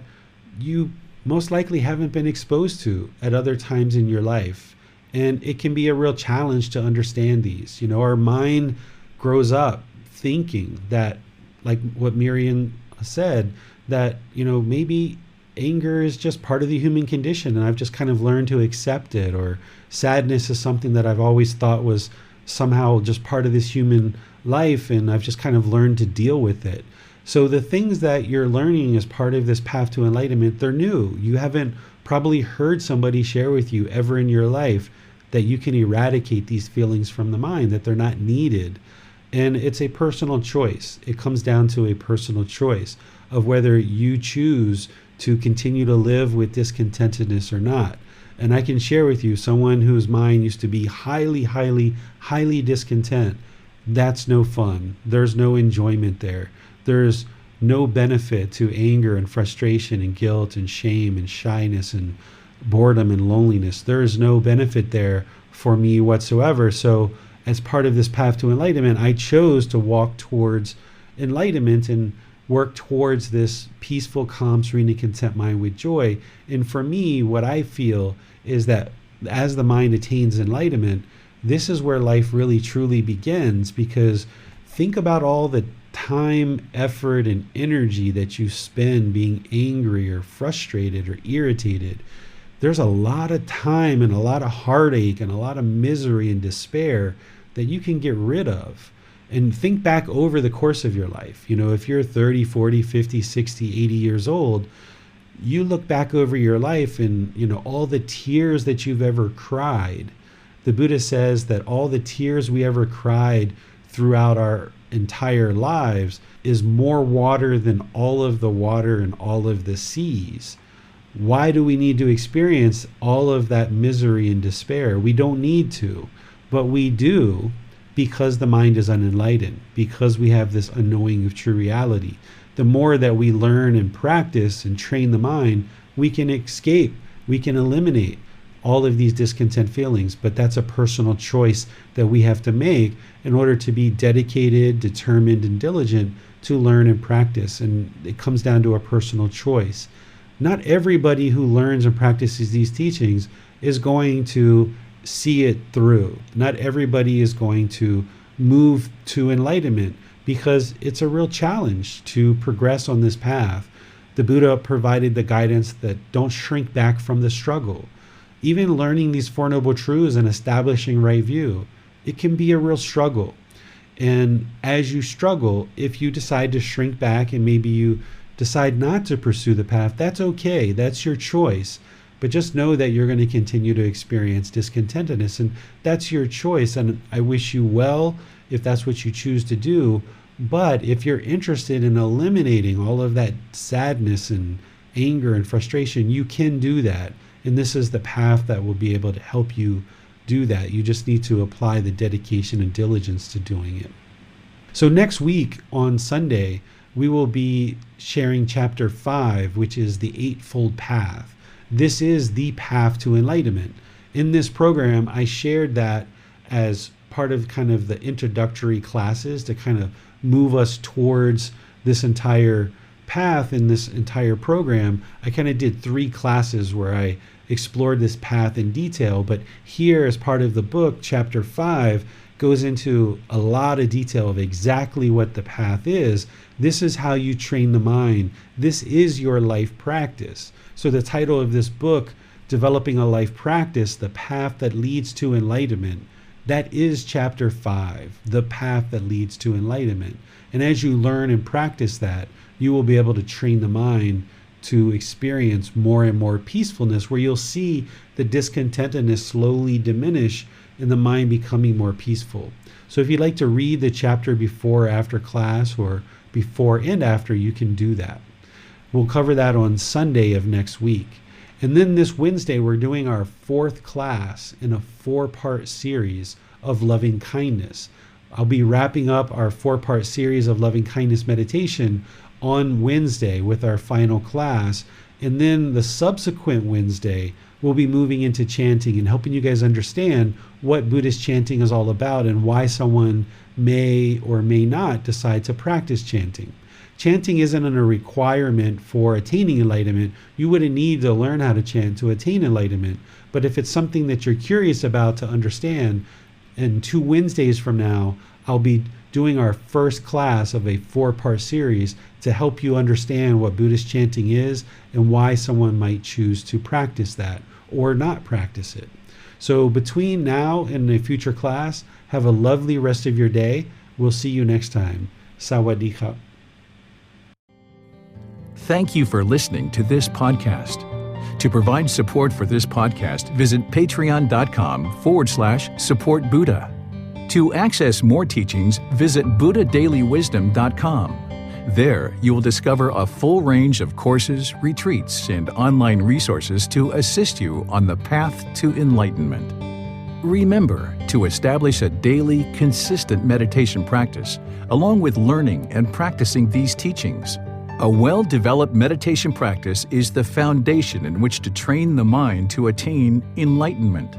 you most likely haven't been exposed to at other times in your life. And it can be a real challenge to understand these. You know, our mind grows up thinking that, like what Miriam said, that, you know, maybe anger is just part of the human condition and I've just kind of learned to accept it, or sadness is something that I've always thought was somehow just part of this human life and I've just kind of learned to deal with it. So the things that you're learning as part of this path to enlightenment, they're new. You haven't probably heard somebody share with you ever in your life that you can eradicate these feelings from the mind, that they're not needed. And it's a personal choice. It comes down to a personal choice of whether you choose to continue to live with discontentedness or not. And I can share with you, someone whose mind used to be highly, highly, highly discontent, that's no fun. There's no enjoyment there. There's no benefit to anger and frustration and guilt and shame and shyness and boredom and loneliness. There is no benefit there for me whatsoever. So as part of this path to enlightenment, I chose to walk towards enlightenment and work towards this peaceful, calm, serene, and content mind with joy. And for me, what I feel is that as the mind attains enlightenment, this is where life really truly begins. Because think about all the time, effort, and energy that you spend being angry or frustrated or irritated. There's a lot of time and a lot of heartache and a lot of misery and despair that you can get rid of. And think back over the course of your life. You know, if you're 30, 40, 50, 60, 80 years old, you look back over your life and, you know, all the tears that you've ever cried. The Buddha says that all the tears we ever cried throughout our entire lives is more water than all of the water in all of the seas. Why do we need to experience all of that misery and despair? We don't need to, but we do, because the mind is unenlightened, because we have this unknowing of true reality. The more that we learn and practice and train the mind, we can escape, we can eliminate all of these discontent feelings, but that's a personal choice that we have to make in order to be dedicated, determined, and diligent to learn and practice. And it comes down to a personal choice. Not everybody who learns and practices these teachings is going to see it through. Not everybody is going to move to enlightenment, because it's a real challenge to progress on this path. The Buddha provided the guidance that don't shrink back from the struggle. Even learning these Four Noble Truths and establishing right view, it can be a real struggle. And as you struggle, if you decide to shrink back and maybe you decide not to pursue the path, that's okay. That's your choice. But just know that you're going to continue to experience discontentedness, and that's your choice. And I wish you well if that's what you choose to do. But if you're interested in eliminating all of that sadness and anger and frustration, you can do that. And this is the path that will be able to help you do that. You just need to apply the dedication and diligence to doing it. So next week on Sunday, we will be sharing chapter 5, which is the Eightfold Path. This is the path to enlightenment. In this program, I shared that as part of kind of the introductory classes to kind of move us towards this entire path in this entire program. I kind of did 3 classes where I explored this path in detail, but here as part of the book, chapter 5 goes into a lot of detail of exactly what the path is. This is how you train the mind. This is your life practice. So the title of this book, Developing a Life Practice, The Path That Leads to Enlightenment, that is chapter 5, the path that leads to enlightenment. And as you learn and practice that, you will be able to train the mind to experience more and more peacefulness, where you'll see the discontentedness slowly diminish and the mind becoming more peaceful. So if you'd like to read the chapter before or after class, or before and after, you can do that. We'll cover that on Sunday of next week. And then this Wednesday, we're doing our 4th class in a 4-part series of loving kindness. I'll be wrapping up our 4-part series of loving kindness meditation on Wednesday with our final class. And then the subsequent Wednesday, we'll be moving into chanting and helping you guys understand what Buddhist chanting is all about and why someone may or may not decide to practice chanting. Chanting isn't a requirement for attaining enlightenment. You wouldn't need to learn how to chant to attain enlightenment. But if it's something that you're curious about to understand, and 2 Wednesdays from now, I'll be doing our first class of a 4-part series to help you understand what Buddhist chanting is and why someone might choose to practice that or not practice it. So between now and a future class, have a lovely rest of your day. We'll see you next time. Sawadee ka. Thank you for listening to this podcast. To provide support for this podcast, visit patreon.com/support Buddha. To access more teachings, visit buddhadailywisdom.com. There, you will discover a full range of courses, retreats, and online resources to assist you on the path to enlightenment. Remember to establish a daily, consistent meditation practice, along with learning and practicing these teachings. A well-developed meditation practice is the foundation in which to train the mind to attain enlightenment.